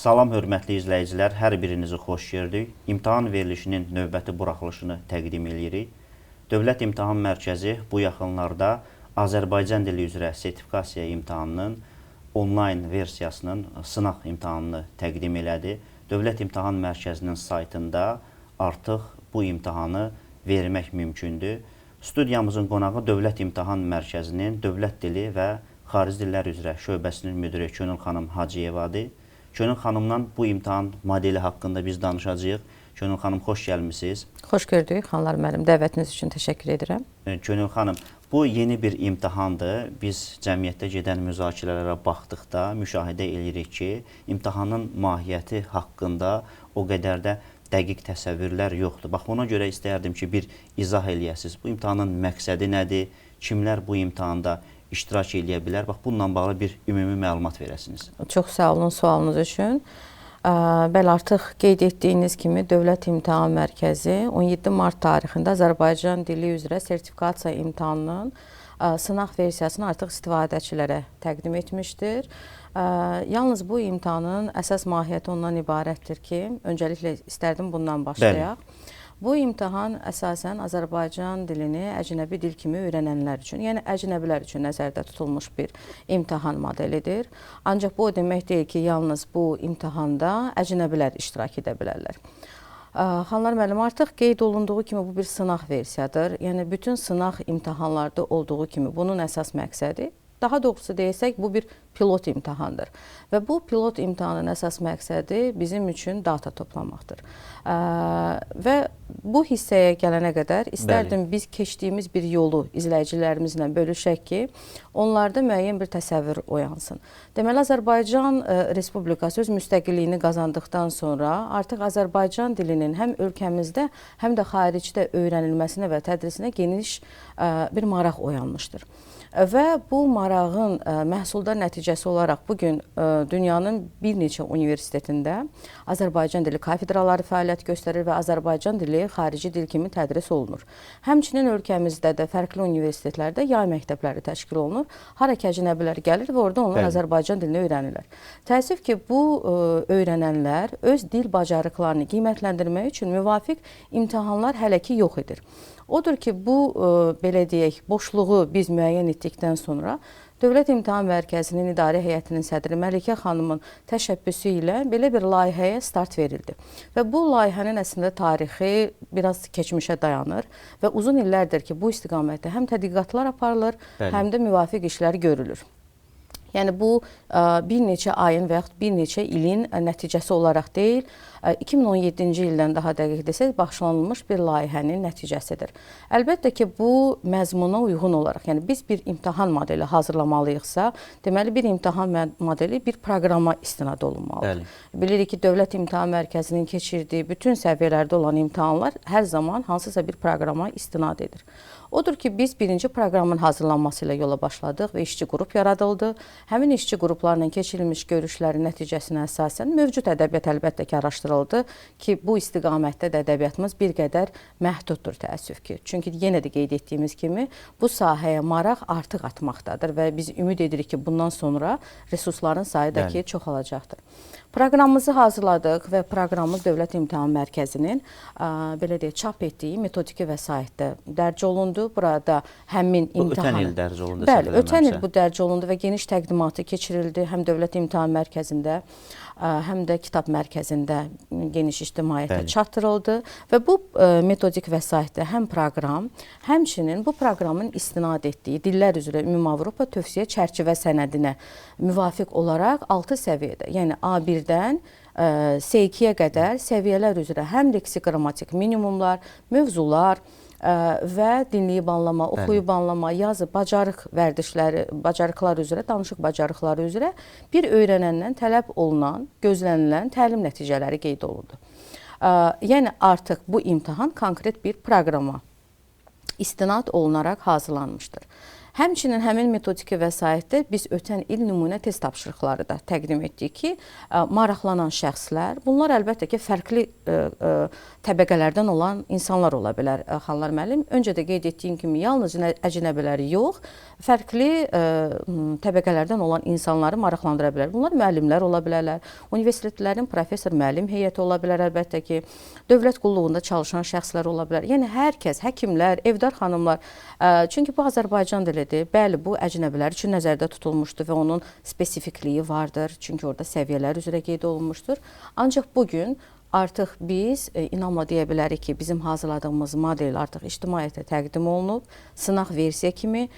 Salam hörmətli izləyicilər, hər birinizi xoş gördük. İmtahan verilişinin növbəti buraxılışını təqdim edirik. Dövlət İmtahan Mərkəzi bu yaxınlarda Azərbaycan dili üzrə sertifikasiya imtahanının onlayn versiyasının sınaq imtahanını təqdim elədi. Dövlət İmtahan Mərkəzinin saytında artıq bu imtahanı vermək mümkündür. Studiyamızın qonağı Dövlət İmtahan Mərkəzinin Dövlət Dili və Xarici Dillər üzrə şöbəsinin müdiri Könül xanım Hacıyevadır. Könül xanımdan bu imtahan modeli haqqında biz danışacağıq. Könül xanım, xoş gəlmisiniz. Xoş gördük, xanlar müəllim. Dəvətiniz üçün təşəkkür edirəm. Könül xanım, bu yeni bir imtahandır. Biz cəmiyyətdə gedən müzakirələrə baxdıqda müşahidə edirik ki, imtahanın mahiyyəti haqqında o qədər də dəqiq təsəvvürlər yoxdur. Bax, ona görə istəyərdim ki, bir izah eləyəsiniz. Bu imtahanın məqsədi nədir? Kimlər bu imtahanda iştirak edə bilər? Bax, bununla bağlı bir ümumi məlumat verəsiniz. Çox sağ olun sualınız üçün. Bəli, artıq qeyd etdiyiniz kimi Dövlət İmtahan Mərkəzi 17 mart tarixində Azərbaycan dili üzrə sertifikasiya imtahanının sınaq versiyasını artıq istifadəçilərə təqdim etmişdir. Yalnız bu imtahanın əsas mahiyyəti ondan ibarətdir ki, öncəliklə istərdim bundan başlayaq. Bəli. Bu imtahan əsasən Azərbaycan dilini əcnəbi dil kimi öyrənənlər üçün, yəni əcnəbilər üçün nəzərdə tutulmuş bir imtahan modelidir. Ancaq bu o demək deyil ki, yalnız bu imtahanda əcnəbilər iştirak edə bilərlər. Xanlar müəllim, artıq qeyd olunduğu kimi bu bir sınaq versiyadır. Yəni bütün sınaq imtahanlarda olduğu kimi bunun əsas məqsədi, daha doğrusu desək, bu bir pilot imtahandır. Və bu pilot imtahanın əsas məqsədi bizim üçün data toplamaqdır. Və bu hissəyə gələnə qədər istərdim biz keçdiyimiz bir yolu izləyicilərimizlə bölüşək ki, onlarda müəyyən bir təsəvvür oyansın. Deməli, Azərbaycan Respublikası öz müstəqilliyini qazandıqdan sonra artıq Azərbaycan dilinin həm ölkəmizdə, həm də xaricdə öyrənilməsinə və tədrisinə geniş bir maraq oyanmışdır. Və bu marağın məhsuldar nəticəsi olaraq bugün dünyanın bir neçə universitetində Azərbaycan dili kafedraları fəaliyyət göstərir və Azərbaycan dili xarici dil kimi tədris olunur. Həmçinin ölkəmizdə də fərqli universitetlərdə yay məktəbləri təşkil olunur. Hara ki, əcnəbilər gəlir və orada onlar Azərbaycan dilini öyrənirlər. Təəssüf ki, bu öyrənənlər öz dil bacarıqlarını qiymətləndirmək üçün müvafiq imtahanlar hələ ki yox edir. Odur ki, bu, belə deyək, boşluğu biz müəyyən etdikdən sonra Dövlət İmtahan Mərkəzinin İdarə Heyətinin sədri Məlikə xanımın təşəbbüsü ilə belə bir layihəyə start verildi. Və bu layihənin əslində tarixi biraz keçmişə dayanır və uzun illərdir ki, bu istiqamətdə həm tədqiqatlar aparılır, həm də müvafiq işlər görülür. Yəni bu bir neçə ayın və yaxud bir neçə ilin nəticəsi olaraq deyil, 2017-ci ildən daha dəqiq desək, başlanılmış bir layihənin nəticəsidir. Əlbəttə ki, bu məzmuna uyğun olaraq, yəni biz bir imtahan modeli hazırlamalıyıqsa, deməli bir imtahan modeli bir proqrama istinad olunmalıdır. Bilirik ki, Dövlət İmtahan Mərkəzinin keçirdiyi bütün səviyyələrdə olan imtahanlar hər zaman hansısa bir proqrama istinad edir. Odur ki, biz birinci proqramın hazırlanması ilə yola başladıq və işçi qrup yaradıldı. Həmin işçi qruplarla keçirilmiş görüşlərin nəticəsinə əsasən mövcud ədəbiyyat əlbəttə ki, araşdırıldı ki, bu istiqamətdə də ədəbiyyatımız bir qədər məhduddur təəssüf ki. Çünki yenə də qeyd etdiyimiz kimi, bu sahəyə maraq artıq artmaqdadır və biz ümid edirik ki, bundan sonra resursların sayı da ki, çoxalacaqdır. Proqramımızı hazırladıq və proqramımız Dövlət İmtahan Mərkəzinin belə deyək, çap etdiyi metodiki vəsaitdə dərc olundu. Burada həmin imtahanı... Ötən il dərc olundu. Bəli, ötən il bu dərc olundu və geniş təqdimatı keçirildi. Həm Dövlət İmtahan Mərkəzində, həm də kitab mərkəzində geniş ictimaiyyətə çatdırıldı. Və bu metodik vəsaitdə həm proqram, həmçinin bu proqramın istinad etdiyi Dillər üzrə Ümumi Avropa Tövsiyə Çərçivə sənədinə müvafiq olaraq 6 səviyyədə, yəni A1-dən C2-yə qədər səviyyələr üzrə həm leksik qrammatik minimumlar, mövzular və dinliyib anlama, oxuyub anlama, yazı, bacarıq vərdişləri, bacarıqlar üzrə, danışıq bacarıqları üzrə bir öyrənəndən tələb olunan, gözlənilən təlim nəticələri qeyd olundu. Yəni artıq bu imtahan konkret bir proqrama istinad olunaraq hazırlanmışdır. Həmçinin həmin metodiki vəsaitdə biz ötən il nümunə test tapşırıqları da təqdim etdik ki, maraqlanan şəxslər, bunlar əlbəttə ki, fərqli təbəqələrdən olan insanlar ola bilər, Xanlar müəllim. Öncə də qeyd etdiyim kimi, yalnız əcnəbiləri yox, fərqli təbəqələrdən olan insanları maraqlandıra bilər. Bunlar müəllimlər ola bilərlər, universitetlərin professor müəllim heyəti ola bilər, əlbəttə ki, dövlət qulluğunda çalışan şəxslər ola bilər. Yəni, hər kəs, həkimlər, evdar xanımlar, çünki bu Azərbaycan dilidir. Bəli, bu əcnəbilər üçün nəzərdə tutulmuşdur və onun spesifikliyi vardır, çünki orada səviyyələr üzrə qeyd olunmuşdur. Ancaq bugün artıq biz inanla deyə bilərik ki, bizim hazırladığımız model artıq ictimaiyyətə təqdim olunub, sınaq versiya kimi.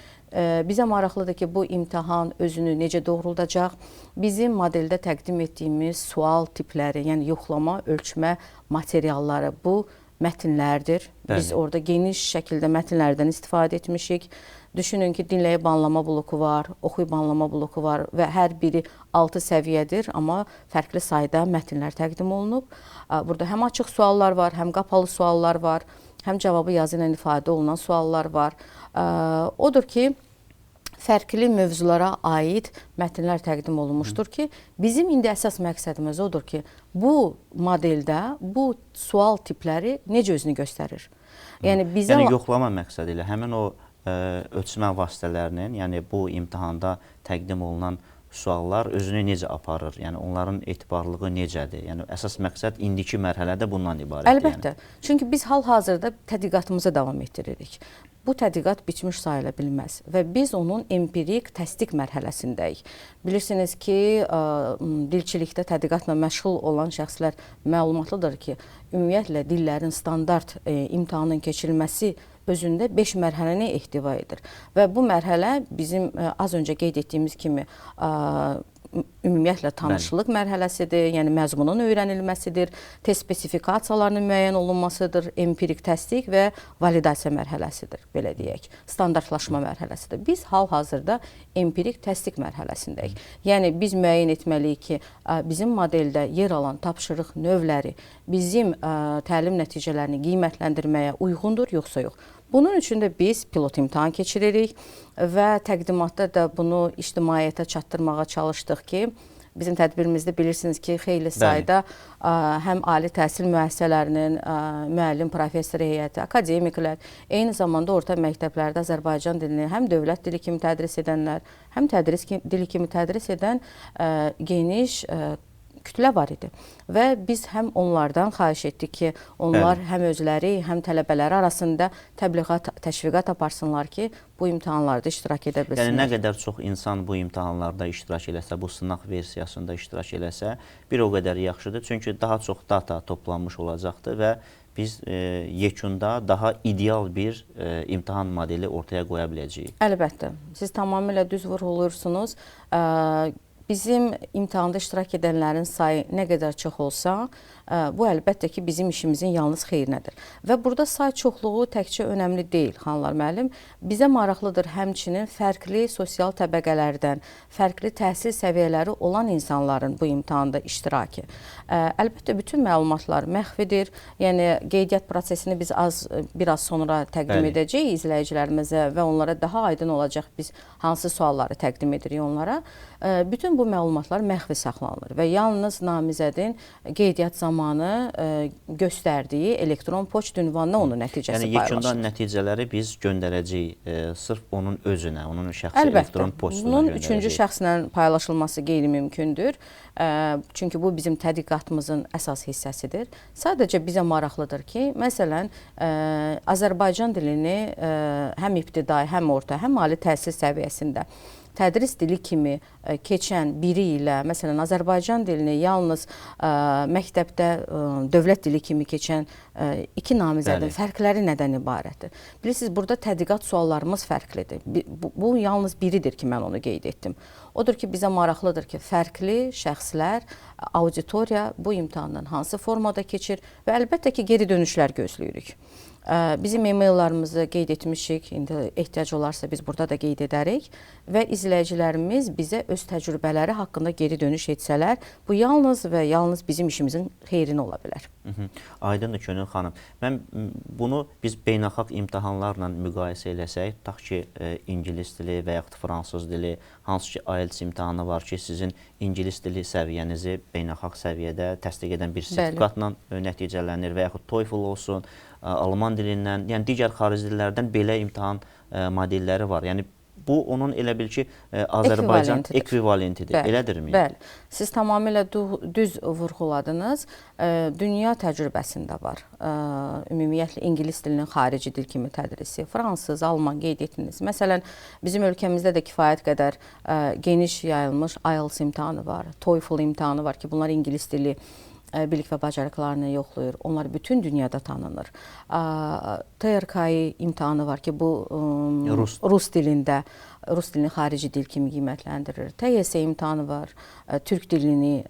Bizə maraqlıdır ki, bu imtahan özünü necə doğruldacaq? Bizim modeldə təqdim etdiyimiz sual tipləri, yəni yoxlama, ölçmə materialları bu mətnlərdir. Biz orada geniş şəkildə mətnlərdən istifadə etmişik. Düşünün ki, dinləyib anlama bloku var, oxuyub anlama bloku var və hər biri 6 səviyyədir, amma fərqli sayda mətnlər təqdim olunub. Burada həm açıq suallar var, həm qapalı suallar var, həm cavabı yazı ilə ifadə olunan suallar var. Odur ki, fərqli mövzulara aid mətnlər təqdim olunmuşdur ki, bizim indi əsas məqsədimiz odur ki, bu modeldə bu sual tipləri necə özünü göstərir? Yəni yoxlama məqsədi ilə həmin o ölçmə vasitələrinin, yəni bu imtahanda təqdim olunan suallar özünü necə aparır? Yəni onların etibarlılığı necədir? Yəni əsas məqsəd indiki mərhələdə bundan ibarətdir. Əlbəttə. Çünki biz hal-hazırda tədqiqatımıza davam etdiririk. Bu tədqiqat bitmiş sayıla bilməz və biz onun empirik təsdiq mərhələsindəyik. Bilirsiniz ki, dilçilikdə tədqiqatla məşğul olan şəxslər məlumatlıdır ki, ümumiyyətlə dillərin standart imtahanın keçirilməsi özündə 5 mərhələni ehtiva edir. Və bu mərhələ bizim az öncə qeyd etdiyimiz kimi ümumiyyətlə tanışlıq mərhələsidir, yəni məzmunun öyrənilməsidir, test spesifikasiyalarının müəyyən olunmasıdır, empirik təsdiq və validasiya mərhələsidir, belə deyək, standartlaşma mərhələsidir. Biz hal-hazırda empirik təsdiq mərhələsindəyik. Yəni, biz müəyyən etməliyik ki, bizim modeldə yer alan tapşırıq növləri bizim təlim nəticələrini qiymətləndirməyə uyğundur, yoxsa yox. Bunun üçün də biz pilot imtahan keçiririk və təqdimatda da bunu ictimaiyyətə çatdırmağa çalışdıq ki, bizim tədbirimizdə bilirsiniz ki, xeyli sayda həm ali təhsil müəssisələrinin müəllim, professor heyəti, akademiklər, eyni zamanda orta məktəblərdə Azərbaycan dilini həm dövlət dili kimi tədris edənlər, həm tədris dili kimi tədris edən geniş kütlə var idi. Və biz həm onlardan xahiş etdik ki, onlar həm özləri, həm tələbələri arasında təbliğat, təşviqat aparsınlar ki, bu imtahanlarda iştirak edə bilsinlər. Yəni, nə qədər çox insan bu imtahanlarda iştirak eləsə, bu sınaq versiyasında iştirak eləsə, bir o qədər yaxşıdır. Çünki daha çox data toplanmış olacaqdır və biz yekunda daha ideal bir imtahan modeli ortaya qoya biləcəyik. Əlbəttə, siz tamamilə düz vurğulursunuz. Bizim imtahanda iştirak edənlərin sayı nə qədər çox olsa, bu əlbəttə ki, bizim işimizin yalnız xeyrinədir. Və burada say çoxluğu təkcə önəmli deyil, Xanlar müəllim. Bizə maraqlıdır həmçinin fərqli sosial təbəqələrdən, fərqli təhsil səviyyələri olan insanların bu imtahanda iştirakı. Əlbəttə, bütün məlumatlar məxfidir. Yəni, qeydiyyat prosesini biz biraz sonra təqdim edəcəyik izləyicilərimizə və onlara daha aydın olacaq biz hansı sualları təqdim edirik onlara. Bütün bu məlumatlar məxfi saxlanılır və yalnız namizədin qeydiyyat zamanı göstərdiyi elektron poçt ünvanına onun nəticəsi paylaşılır. Yəni, yekunda nəticələri biz göndərəcəyik sırf onun özünə, onun şəxsi elektron poçtuna göndərəcəyik. Bunun üçüncü şəxslə paylaşılması qeyri-mümkündür. Çünki bu bizim tədqiqatımızın əsas hissəsidir. Sadəcə bizə maraqlıdır ki, məsələn, Azərbaycan dilini həm ibtidai, həm orta, həm ali təhsil səviyyəsində tədris dili kimi keçən biri ilə, məsələn, Azərbaycan dilini yalnız məktəbdə dövlət dili kimi keçən iki namizədin fərqləri nədən ibarətdir? Bilirsiniz, burada tədqiqat suallarımız fərqlidir. Bu yalnız biridir ki, mən onu qeyd etdim. Odur ki, bizə maraqlıdır ki, fərqli şəxslər, auditoriya bu imtahandan hansı formada keçir və əlbəttə ki, geri dönüşlər gözləyirik. Bizim e-maillarımızı qeyd etmişik, indi ehtiyac olarsa biz burada da qeyd edərik və izləyicilərimiz bizə öz təcrübələri haqqında geri dönüş etsələr, bu yalnız və yalnız bizim işimizin xeyrinə ola bilər. Aydındır Könül xanım. Mən bunu biz beynəlxalq imtahanlarla müqayisə eləsək, tutaq ki, ingilis dili və yaxud fransız dili, hansı ki, IELTS imtahanı var ki, sizin ingilis dili səviyyənizi beynəlxalq səviyyədə təsdiq edən bir sertifikatla nəticələnir və yaxud TOEFL olsun, alman dilindən, yəni digər xarici dillərdən belə imtahan modelləri var. Yəni bu onun elə bil ki, Azərbaycan ekvivalentidir. Elədirmi? Bəli. Siz tamamilə düz vurğuladınız. Dünya təcrübəsində var. Ümumiyyətlə ingilis dilinin xarici dil kimi tədrisi, fransız, alman qeyd etdiniz. Məsələn, bizim ölkəmizdə də kifayət qədər geniş yayılmış IELTS imtahanı var, TOEFL imtahanı var ki, bunlar ingilis dili bilik və bacarıqlarını yoxlayır. Onlar bütün dünyada tanınır. TRK imtahanı var ki, bu Rus dilində, Rus dilini xarici dil kimi qiymətləndirir. TYS imtahanı var, Türk dilini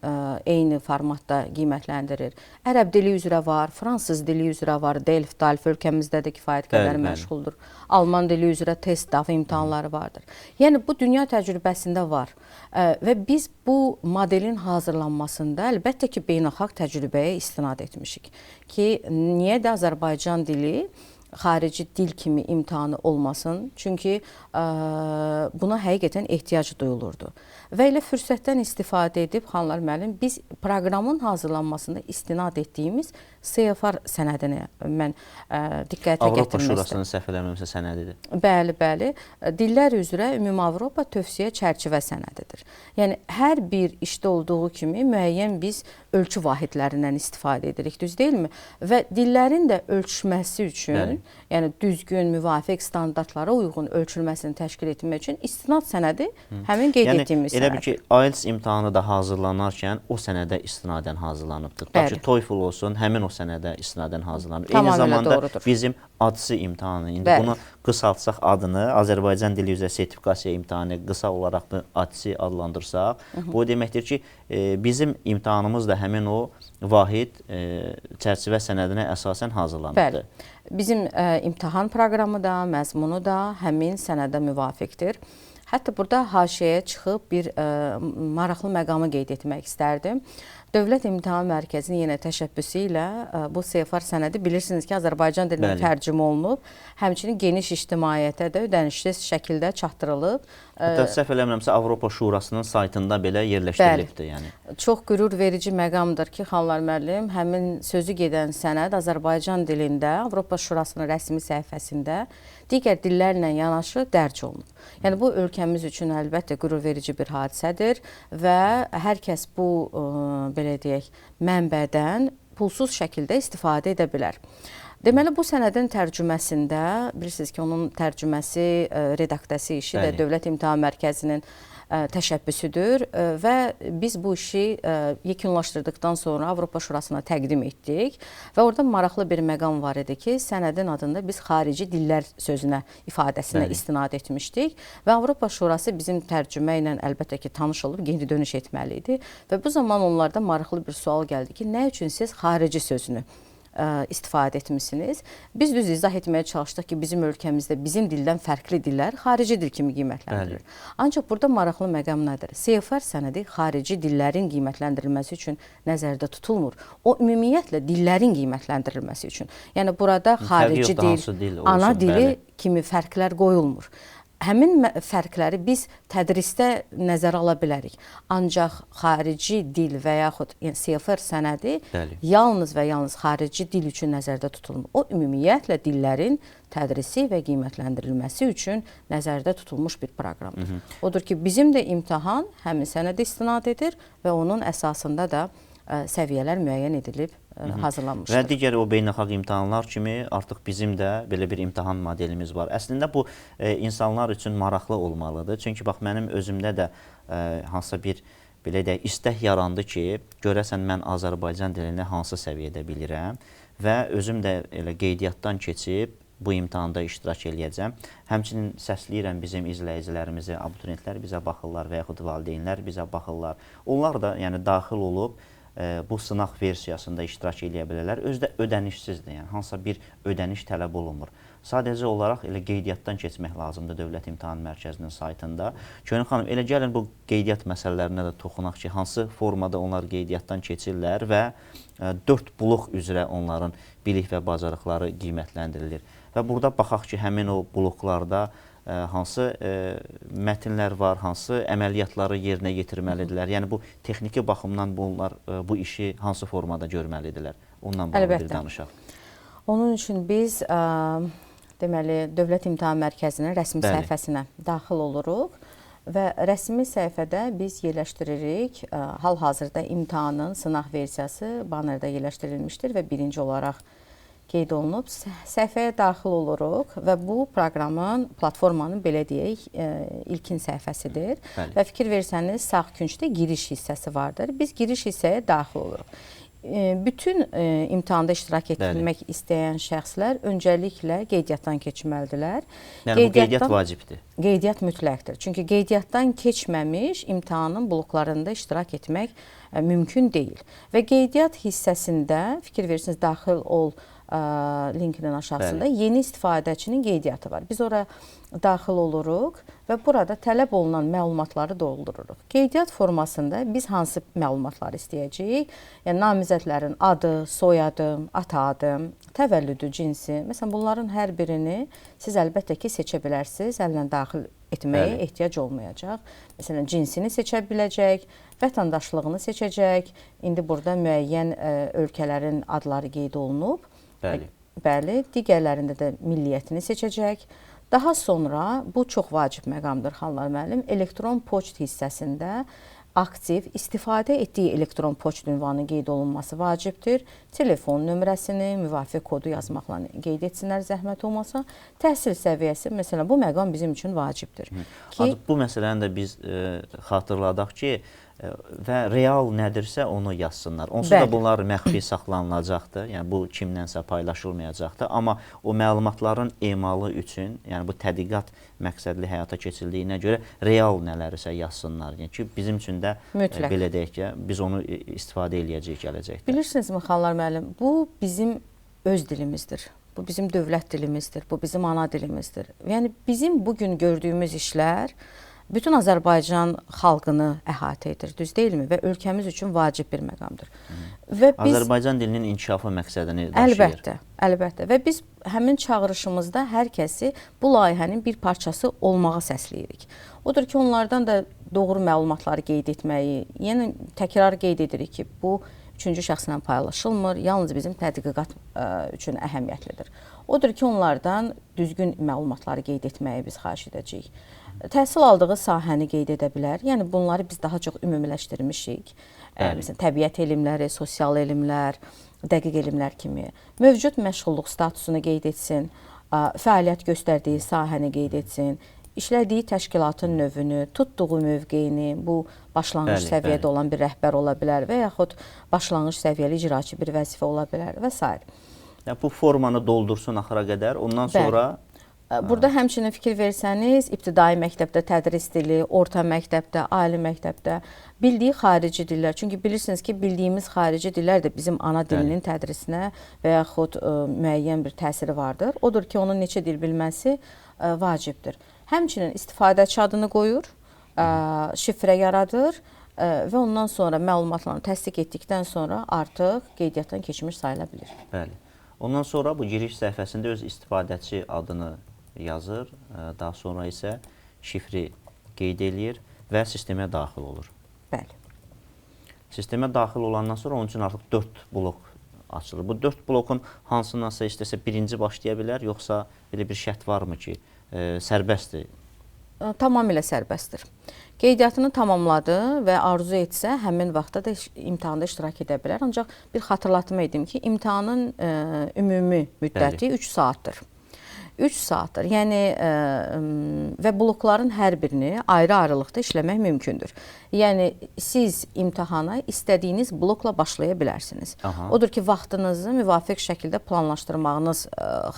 eyni formatda qiymətləndirir. Ərəb dili üzrə var, fransız dili üzrə var, DELF, DALF ölkəmizdə də kifayət qədər məşğuldur. Alman dili üzrə test, DAF imtahanları vardır. Yəni, bu dünya təcrübəsində var. Və biz bu modelin hazırlanmasında əlbəttə ki, beynəlxalq təcrübəyə istinad etmişik ki, niyə də Azərbaycan dili xarici dil kimi imtahanı olmasın? Çünki buna həqiqətən ehtiyac duyulurdu. Və elə fürsətdən istifadə edib, xanlar müəllim, biz proqramın hazırlanmasında istinad etdiyimiz CFR sənədini mən diqqətə gətirmək Avropa Şurasının səhv eləmirəmsə sənədidir. Bəli, bəli. Dillər üzrə Ümumi Avropa tövsiyə çərçivə sənədidir. Yəni, hər bir işdə olduğu kimi müəyyən biz ölçü vahidlərindən istifadə edirik, düz deyilmi? Və dillərin də ölçülməsi üçün, yəni düzgün, müvafiq standartlara uyğun ölçülməsini təşkil etmək üçün istinad sənədi həmin qeyd etdiyimiz sənəd. Elə bil ki, IELTS imtahanı da hazırlanarkən o sənədə istinadən hazırlanıbdır. Tutaq ki, TOEFL olsun, həmin o sənədə istinadən hazırlanır. Eyni zamanda bizim ADSI imtahanı, indi bunu qısaltsaq adını, Azərbaycan dili üzrə sertifikasiya imtahanı qısa olaraq da ADSI adlandırsaq, bu deməkdir ki, bizim imtahanımız da həmin o vahid çərçivə sənədinə əsasən hazırlanıbdır. Bəli. Bizim imtahan proqramı da, məzmunu da həmin sənədə müvafiqdir. Hətta burada haşiyəyə çıxıb bir maraqlı məqamı qeyd etmək istərdim. Dövlət İmtahan Mərkəzinin yenə təşəbbüsü ilə bu CFR sənədi bilirsiniz ki, Azərbaycan dilinə tərcümə olunub, həmçinin geniş ictimaiyyətə də ödənişsiz şəkildə çatdırılıb. Hətta səhv eləmirəmsə Avropa Şurasının saytında belə yerləşdirilibdir. Yəni. Çox qürur verici məqamdır ki, xanlar müəllim, həmin sözü gedən sənəd Azərbaycan dilində Avropa Şurasının rəsmi səhifəsində digər dillərlə yanaşı dərc olunub. Yəni, bu ölkəmiz üçün əlbəttə qürur verici bir hadisədir və hər kəs bu, belə deyək, mənbədən pulsuz şəkildə istifadə edə bilər. Deməli, bu sənədin tərcüməsində, bilirsiniz ki, onun tərcüməsi, redaktəsi işi də Dövlət İmtahan Mərkəzinin təşəbbüsüdür və biz bu işi yekunlaşdırdıqdan sonra Avropa Şurasına təqdim etdik və orada maraqlı bir məqam var idi ki, sənədin adında biz xarici dillər sözünə, ifadəsinə istinad etmişdik və Avropa Şurası bizim tərcümə ilə əlbəttə ki, tanış olub, geri dönüş etməli idi və bu zaman onlarda maraqlı bir sual gəldi ki, nə üçün siz xarici sözünü istifadə etmişsiniz. Biz düz izah etməyə çalışdıq ki, bizim ölkəmizdə bizim dildən fərqli dillər xarici dil kimi qiymətləndirilir. Ancaq burada maraqlı məqam nədir? CFR sənədi xarici dillərin qiymətləndirilməsi üçün nəzərdə tutulmur. O, ümumiyyətlə, dillərin qiymətləndirilməsi üçün. Yəni, burada xarici dil, ana dili kimi fərqlər qoyulmur. Həmin fərqləri biz tədrisdə nəzərə ala bilərik. Ancaq xarici dil və yaxud CFR sənədi yalnız və yalnız xarici dil üçün nəzərdə tutulmur. O, ümumiyyətlə dillərin tədrisi və qiymətləndirilməsi üçün nəzərdə tutulmuş bir proqramdır. Odur ki, bizim də imtahan həmin sənədə istinad edir və onun əsasında da səviyyələr müəyyən edilib hazırlanmışdır. Və digər o beynəlxalq imtahanlar kimi artıq bizim də belə bir imtahan modelimiz var. Əslində bu insanlar üçün maraqlı olmalıdır. Çünki bax mənim özümdə də hansısa bir belə deyək istək yarandı ki, görəsən mən Azərbaycan dilini hansı səviyyədə bilirəm və özüm də elə qeydiyyatdan keçib bu imtahanda iştirak eləyəcəm. Həmçinin səsləyirəm bizim izləyicilərimizi, abituriyentlər bizə baxırlar və yaxud valideynlər bizə baxırlar. Onlar da yəni daxil olub bu sınaq versiyasında iştirak eləyə bilərlər. Özü də ödənişsizdir, yəni hansısa bir ödəniş tələb olunmur. sadəcə olaraq elə qeydiyyatdan keçmək lazımdır Dövlət İmtahan Mərkəzinin saytında. Könül xanım, elə gəlin bu qeydiyyat məsələlərinə də toxunaq ki, hansı formada onlar qeydiyyatdan keçirlər və 4 blok üzrə onların bilik və bacarıqları qiymətləndirilir. Və burada baxaq ki, həmin o bloklarda hansı mətnlər var, hansı əməliyyatları yerinə yetirməlidirlər? Yəni bu texniki baxımdan bunlar bu işi hansı formada görməlidirlər? Ondan bağlı bir danışaq. Onun üçün biz deməli Dövlət İmtahan Mərkəzinin rəsmi səhifəsinə daxil oluruq və rəsmi səhifədə biz yerləşdiririk. Hal-hazırda imtahanın sınaq versiyası banerdə yerləşdirilmişdir və birinci olaraq qeyd olunub. Səhifəyə daxil oluruq və bu proqramın, platformanın belə deyək, ilkin səhifəsidir. Bəli. Və fikir versəniz, sağ küncdə giriş hissəsi vardır. Biz giriş hissəyə daxil oluruq. Bütün imtahanda iştirak etmək istəyən şəxslər öncəliklə qeydiyyatdan keçməlidirlər. Yəni bu qeydiyyat vacibdir. Qeydiyyat mütləqdir. Çünki qeydiyyatdan keçməmiş imtahanın bloklarında iştirak etmək mümkün deyil. Və qeydiyyat hissəsində fikir verirsiniz, daxil ol linkinin aşağısında yeni istifadəçinin qeydiyyatı var. Biz ora daxil oluruq və burada tələb olunan məlumatları doldururuq. Qeydiyyat formasında biz hansı məlumatları istəyəcəyik? Yəni namizədlərin adı, soyadı, ata adı, təvəllüdü, cinsi. Məsələn, bunların hər birini siz əlbəttə ki, seçə bilərsiniz. Əllə daxil etməyə ehtiyac olmayacaq. Məsələn, cinsini seçə biləcək, vətəndaşlığını seçəcək. İndi burada müəyyən ölkələrin adları qeyd olunub. Bəli, digərlərində də milliyyətini seçəcək. Daha sonra, bu çox vacib məqamdır Xanlar müəllim, elektron poçt hissəsində aktiv istifadə etdiyi elektron poçt ünvanı qeyd olunması vacibdir. Telefon nömrəsini, müvafiq kodu yazmaqla qeyd etsinlər, zəhmət olmasa. Təhsil səviyyəsi, məsələn, bu məqam bizim üçün vacibdir. Bu məsələni də biz xatırladaq ki, və real nədirsə onu yazsınlar. Onsuz da bunlar məxfi saxlanılacaqdır. Yəni bu kimlənsə paylaşılmayacaqdır. Amma o məlumatların emalı üçün, yəni bu tədqiqat məqsədli həyata keçirdiyinə görə real nələrisə yazsınlar. Yəni ki, bizim üçün də belə deyək ki, biz onu istifadə eləyəcəyik gələcəkdə. Bilirsinizmi Xanlar müəllim, bu bizim öz dilimizdir. Bu bizim dövlət dilimizdir. Bu bizim ana dilimizdir. Yəni bizim bugün gördüyümüz işlər bütün Azərbaycan xalqını əhatə edir, düz deyilmi? Və ölkəmiz üçün vacib bir məqamdır. Azərbaycan dilinin inkişafı məqsədini daşıyır. Əlbəttə. Və biz həmin çağırışımızda hər kəsi bu layihənin bir parçası olmağa səsləyirik. Odur ki, onlardan da doğru məlumatları qeyd etməyi, yəni təkrar qeyd edirik ki, bu üçüncü şəxslə paylaşılmır, yalnız bizim tədqiqat üçün əhəmiyyətlidir. Odur ki, onlardan düzgün məlumatları qeyd etməyi biz xahiş edəcəyik. Təhsil aldığı sahəni qeyd edə bilər. Yəni bunları biz daha çox ümumiləşdirmişik. Məsələn, təbiət elmləri, sosial elmlər, dəqiq elmlər kimi. Mövcud məşğulluq statusunu qeyd etsin, fəaliyyət göstərdiyi sahəni qeyd etsin, işlədiyi təşkilatın növünü, tutduğu mövqeyini, bu başlanğıc səviyyədə olan bir rəhbər ola bilər və yaxud başlanğıc səviyyəli icraçı bir vəzifə ola bilər və s. Bu formanı doldursun axıra qədər, ondan sonra... Burada həmçinin fikir versəniz, ibtidai məktəbdə tədris dili, orta məktəbdə, ali məktəbdə bildiyi xarici dillər. Çünki bilirsiniz ki, bildiyimiz xarici dillər də bizim ana dilinin tədrisinə və yaxud müəyyən bir təsiri vardır. Odur ki, onun neçə dil bilməsi vacibdir. Həmçinin istifadəçi adını qoyur, şifrə yaradır və ondan sonra məlumatlarını təsdiq etdikdən sonra artıq qeydiyyatdan keçmiş sayıla bilir. Bəli. Ondan sonra bu giriş səhifəsində öz istifadəçi adını yazır, daha sonra isə şifri qeyd eləyir və sistemə daxil olur. Bəli. Sistemə daxil olandan sonra onun üçün artıq 4 blok açılır. Bu 4 blokun hansındansa istəsə birinci başlaya bilər, yoxsa belə bir şərt varmı ki, sərbəstdir? Tamamilə sərbəstdir. Qeydiyyatını tamamladı və arzu etsə, həmin vaxtda da imtahanda iştirak edə bilər. Ancaq bir xatırlatma edim ki, imtahanın ümumi müddəti 3 saatdır. 3 saatdır. Yəni və blokların hər birini ayrı-ayrılıqda işləmək mümkündür. Yəni siz imtahana istədiyiniz blokla başlaya bilərsiniz. Odur ki, vaxtınızı müvafiq şəkildə planlaşdırmağınız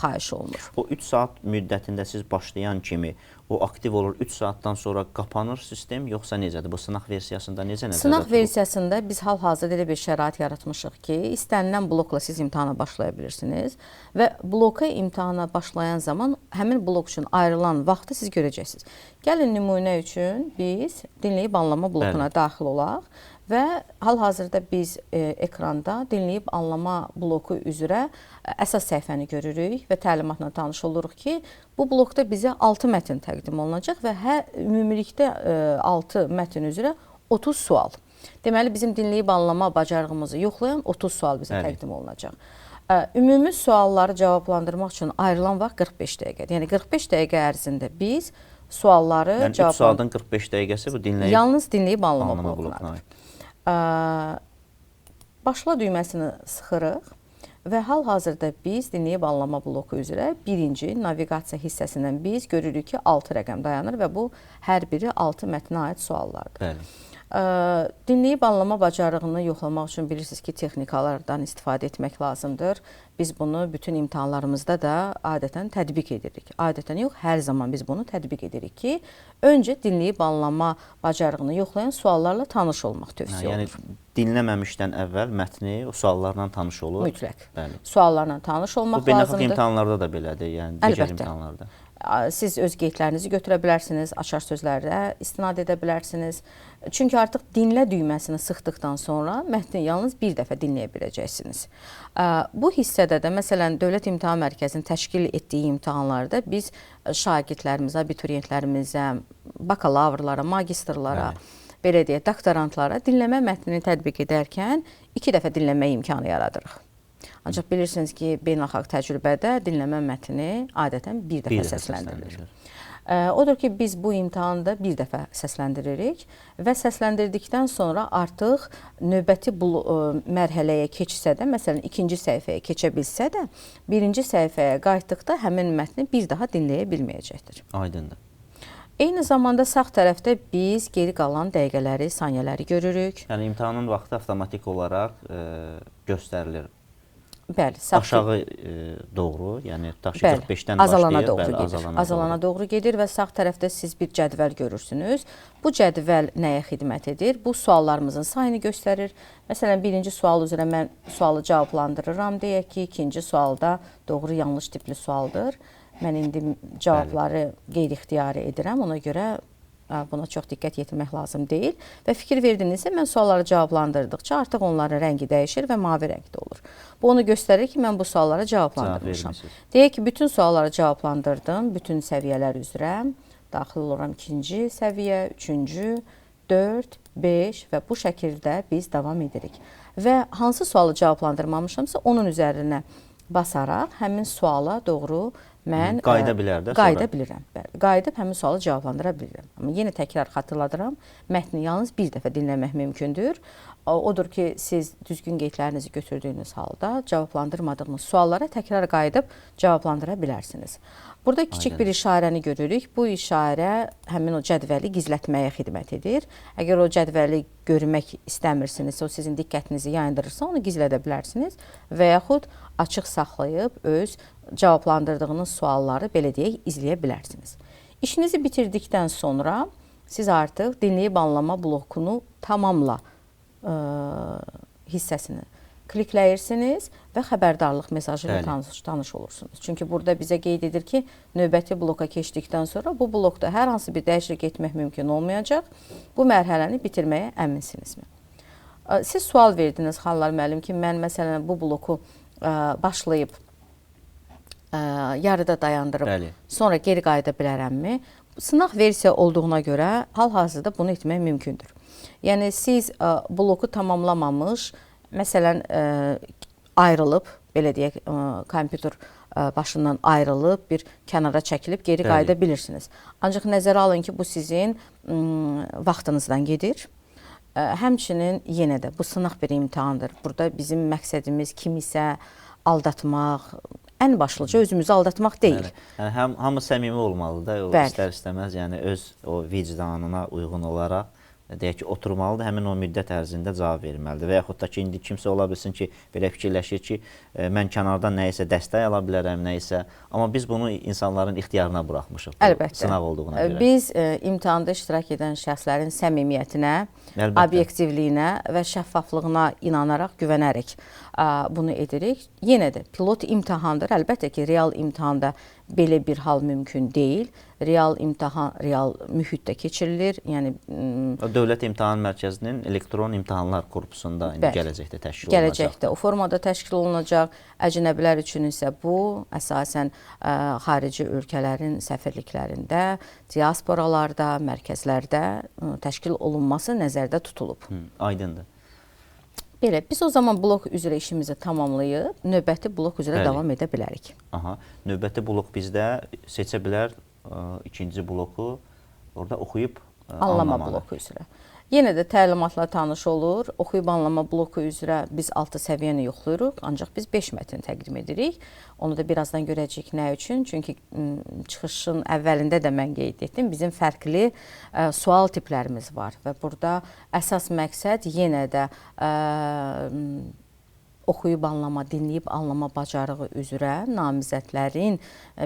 xahiş olunur. O 3 saat müddətində siz başlayan kimi o aktiv olur 3 saatdan sonra qapanır sistem, yoxsa necədir? Bu sınaq versiyasında necə nəzərdə Sınaq tutulub? versiyasında biz hal-hazırda elə bir şərait yaratmışıq ki, istənilən blokla siz imtahana başlaya bilirsiniz və bloka imtahana başlayan zaman həmin blok üçün ayrılan vaxtı siz görəcəksiniz. Gəlin nümunə üçün biz dinləyib anlama blokuna daxil olaq və hal-hazırda biz ekranda dinləyib anlama bloku üzrə əsas səhifəni görürük və təlimatla tanış oluruq ki, bu blokda bizə 6 mətn təqdim olunacaq və ümumilikdə 6 mətn üzrə 30 sual. Deməli, bizim dinləyib anlama bacarığımızı yoxlayan 30 sual bizə təqdim olunacaq. Ümumi sualları cavablandırmaq üçün ayrılan vaxt 45 dəqiqədir. Yəni 45 dəqiqə ərzində biz sualları Yəni 3 saatın 45 dəqiqəsi bu dinləyib yalnız dinləyib anlama blokuna. Başla düyməsini sıxırıq və hal-hazırda biz dinləyib anlama bloku üzrə birinci naviqasiya hissəsindən biz görürük ki, 6 rəqəm dayanır və bu hər biri 6 mətnə aid suallardır. Bəli. Dinləyib anlama bacarığını yoxlamaq üçün bilirsiniz ki, texnikalardan istifadə etmək lazımdır. Biz bunu bütün imtahanlarımızda da adətən tətbiq edirik. Adətən yox, hər zaman biz bunu tətbiq edirik ki, öncə dinləyib anlama bacarığını yoxlayan suallarla tanış olmaq tövsiyə olunur. Yəni dinləməmişdən əvvəl mətni o suallarla tanış olur. Mütləq. Bəli. Suallarla tanış olmaq lazımdır. Bu beynəlxalq imtahanlarda da belədir, yəni digər imtahanlarda. Siz öz qeydlərinizi götürə bilərsiniz, açar sözlərə istinad edə bilərsiniz. Çünki artıq dinlə düyməsini sıxdıqdan sonra mətni yalnız bir dəfə dinləyə biləcəksiniz. Bu hissədə də məsələn Dövlət İmtahan Mərkəzinin təşkil etdiyi imtahanlarda biz şagirdlərimizə, abituriyentlərimizə, bakalavrlara, magistrlara, belə deyək, doktorantlara dinləmə mətnini tətbiq edərkən 2 dəfə dinləmə imkanı yaradırıq. Ancaq bilirsiniz ki, beynəlxalq təcrübədə dinləmə mətni adətən bir dəfə səsləndirilir. Odur ki, biz bu imtahanda bir dəfə səsləndiririk və səsləndirdikdən sonra artıq növbəti mərhələyə keçsə də, məsələn, ikinci səhifəyə keçə bilsə də, birinci səhifəyə qayıtdıqda həmin mətni bir daha dinləyə bilməyəcəkdir. Aydındır. Eyni zamanda sağ tərəfdə biz geri qalan dəqiqələri, saniyələri görürük. Yəni imtahanın vaxtı avtomatik olaraq göstərilir. Bəli, aşağı doğru, yəni tutaq ki, 45-dən azalana başlayır, doğru gedir. Azalana doğru gedir və sağ tərəfdə siz bir cədvəl görürsünüz. Bu cədvəl nəyə xidmət edir? Bu suallarımızın sayını göstərir. Məsələn, birinci sual üzrə mən sualı cavablandırıram. Deyək ki, ikinci sualda doğru yanlış tipli sualdır. Mən indi cavabları qeyri-ixtiyari edirəm. Ona görə buna çox diqqət yetirmək lazım deyil. Və fikir verdinizsə, mən sualları cavablandırdıqca artıq onların rəngi dəyişir və mavi rəngdə olur. Bu onu göstərir ki, mən bu suallara cavablandırmışam. Deyək ki, bütün sualları cavablandırdım, bütün səviyyələr üzrə. Daxil oluram ikinci səviyyə, üçüncü, 4, 5 və bu şəkildə biz davam edirik. Və hansı sualı cavablandırmamışamsa, onun üzərinə basaraq həmin suala doğru mən qayıda bilirəm. Qayıdıb həmin sualı cavablandıra bilirəm. Amma yenə təkrar xatırladıram, mətni yalnız bir dəfə dinləmək mümkündür. Odur ki, siz düzgün qeydlərinizi götürdüyünüz halda cavablandırmadığınız suallara təkrar qayıdıb cavablandıra bilərsiniz. Burada kiçik bir işarəni görürük. Bu işarə həmin o cədvəli gizlətməyə xidmət edir. Əgər o cədvəli görmək istəmirsinizsə, o sizin diqqətinizi yayındırırsa, onu gizlədə bilərsiniz və yaxud açıq saxlayıb öz cavablandırdığınız sualları belə deyək, izləyə bilərsiniz. İşinizi bitirdikdən sonra siz artıq dinləyib anlama blokunu tamamla hissəsini klikləyirsiniz və xəbərdarlıq mesajı ilə tanış olursunuz. Çünki burada bizə qeyd edir ki, növbəti bloka keçdikdən sonra bu blokda hər hansı bir dəyişiklik etmək mümkün olmayacaq. Bu mərhələni bitirməyə əminsinizmi? Siz sual verdiniz, Xanlar müəllim ki, mən məsələn bu bloku başlayıb yarıda dayandırıb sonra geri qayıda bilərəmmi? Sınaq versiya olduğuna görə hal-hazırda bunu etmək mümkündür. Yəni siz bloku tamamlamamış, məsələn ayrılıb, belə deyək, kompüter başından ayrılıb, bir kənara çəkilib geri qayıda bilirsiniz. Ancaq nəzərə alın ki, bu sizin vaxtınızdan gedir. Həmçinin yenə də bu sınaq bir imtahandır. Burada bizim məqsədimiz kimisə aldatmaq, ən başlıca özümüzü aldatmaq deyil. Yəni hamı səmimi olmalıdır da, o istər-istəməz, yəni öz o vicdanına uyğun olaraq deyək ki, oturmalıdır, həmin o müddət ərzində cavab verməlidir. Və yaxud da ki, indi kimsə ola bilsin ki, belə fikirləşir ki, mən kənardan nəyisə dəstək ala bilərəm, nəyisə. Amma biz bunu insanların ixtiyarına buraxmışıq. Əlbəttə. Sınaq olduğuna görə. Biz imtahanda iştirak edən şəxslərin səmimiyyətinə, obyektivliyinə və şəffaflığına inanaraq, güvənərək bunu edirik. Yenə də pilot imtahandır. Əlbəttə ki, real imtahanda belə bir hal mümkün deyil. Real imtahan real mühitdə keçirilir. Yəni Dövlət İmtahan Mərkəzinin elektron imtahanlar korpusunda indi gələcəkdə təşkil olunacaq. Gələcəkdə o formada təşkil olunacaq. Əcnəbilər üçün isə bu əsasən xarici ölkələrin səfirliklərində, diasporalarda, mərkəzlərdə təşkil olunması nəzərdə tutulub. Aydındır. Belə, biz o zaman blok üzrə işimizi tamamlayıb, növbəti blok üzrə davam edə bilərik. Növbəti blok bizdə seçə bilər ikinci bloku orada oxuyub anlama bloku üzrə. Yenə də təlimatla tanış olur. Oxuyub anlama bloku üzrə biz 6 səviyyəni yoxlayırıq, ancaq biz 5 mətn təqdim edirik. Onu da birazdan görəcəyik nə üçün. Çünki çıxışın əvvəlində də mən qeyd etdim. Bizim fərqli sual tiplərimiz var və burada əsas məqsəd yenə də oxuyub anlama, dinləyib anlama bacarığı üzrə namizədlərin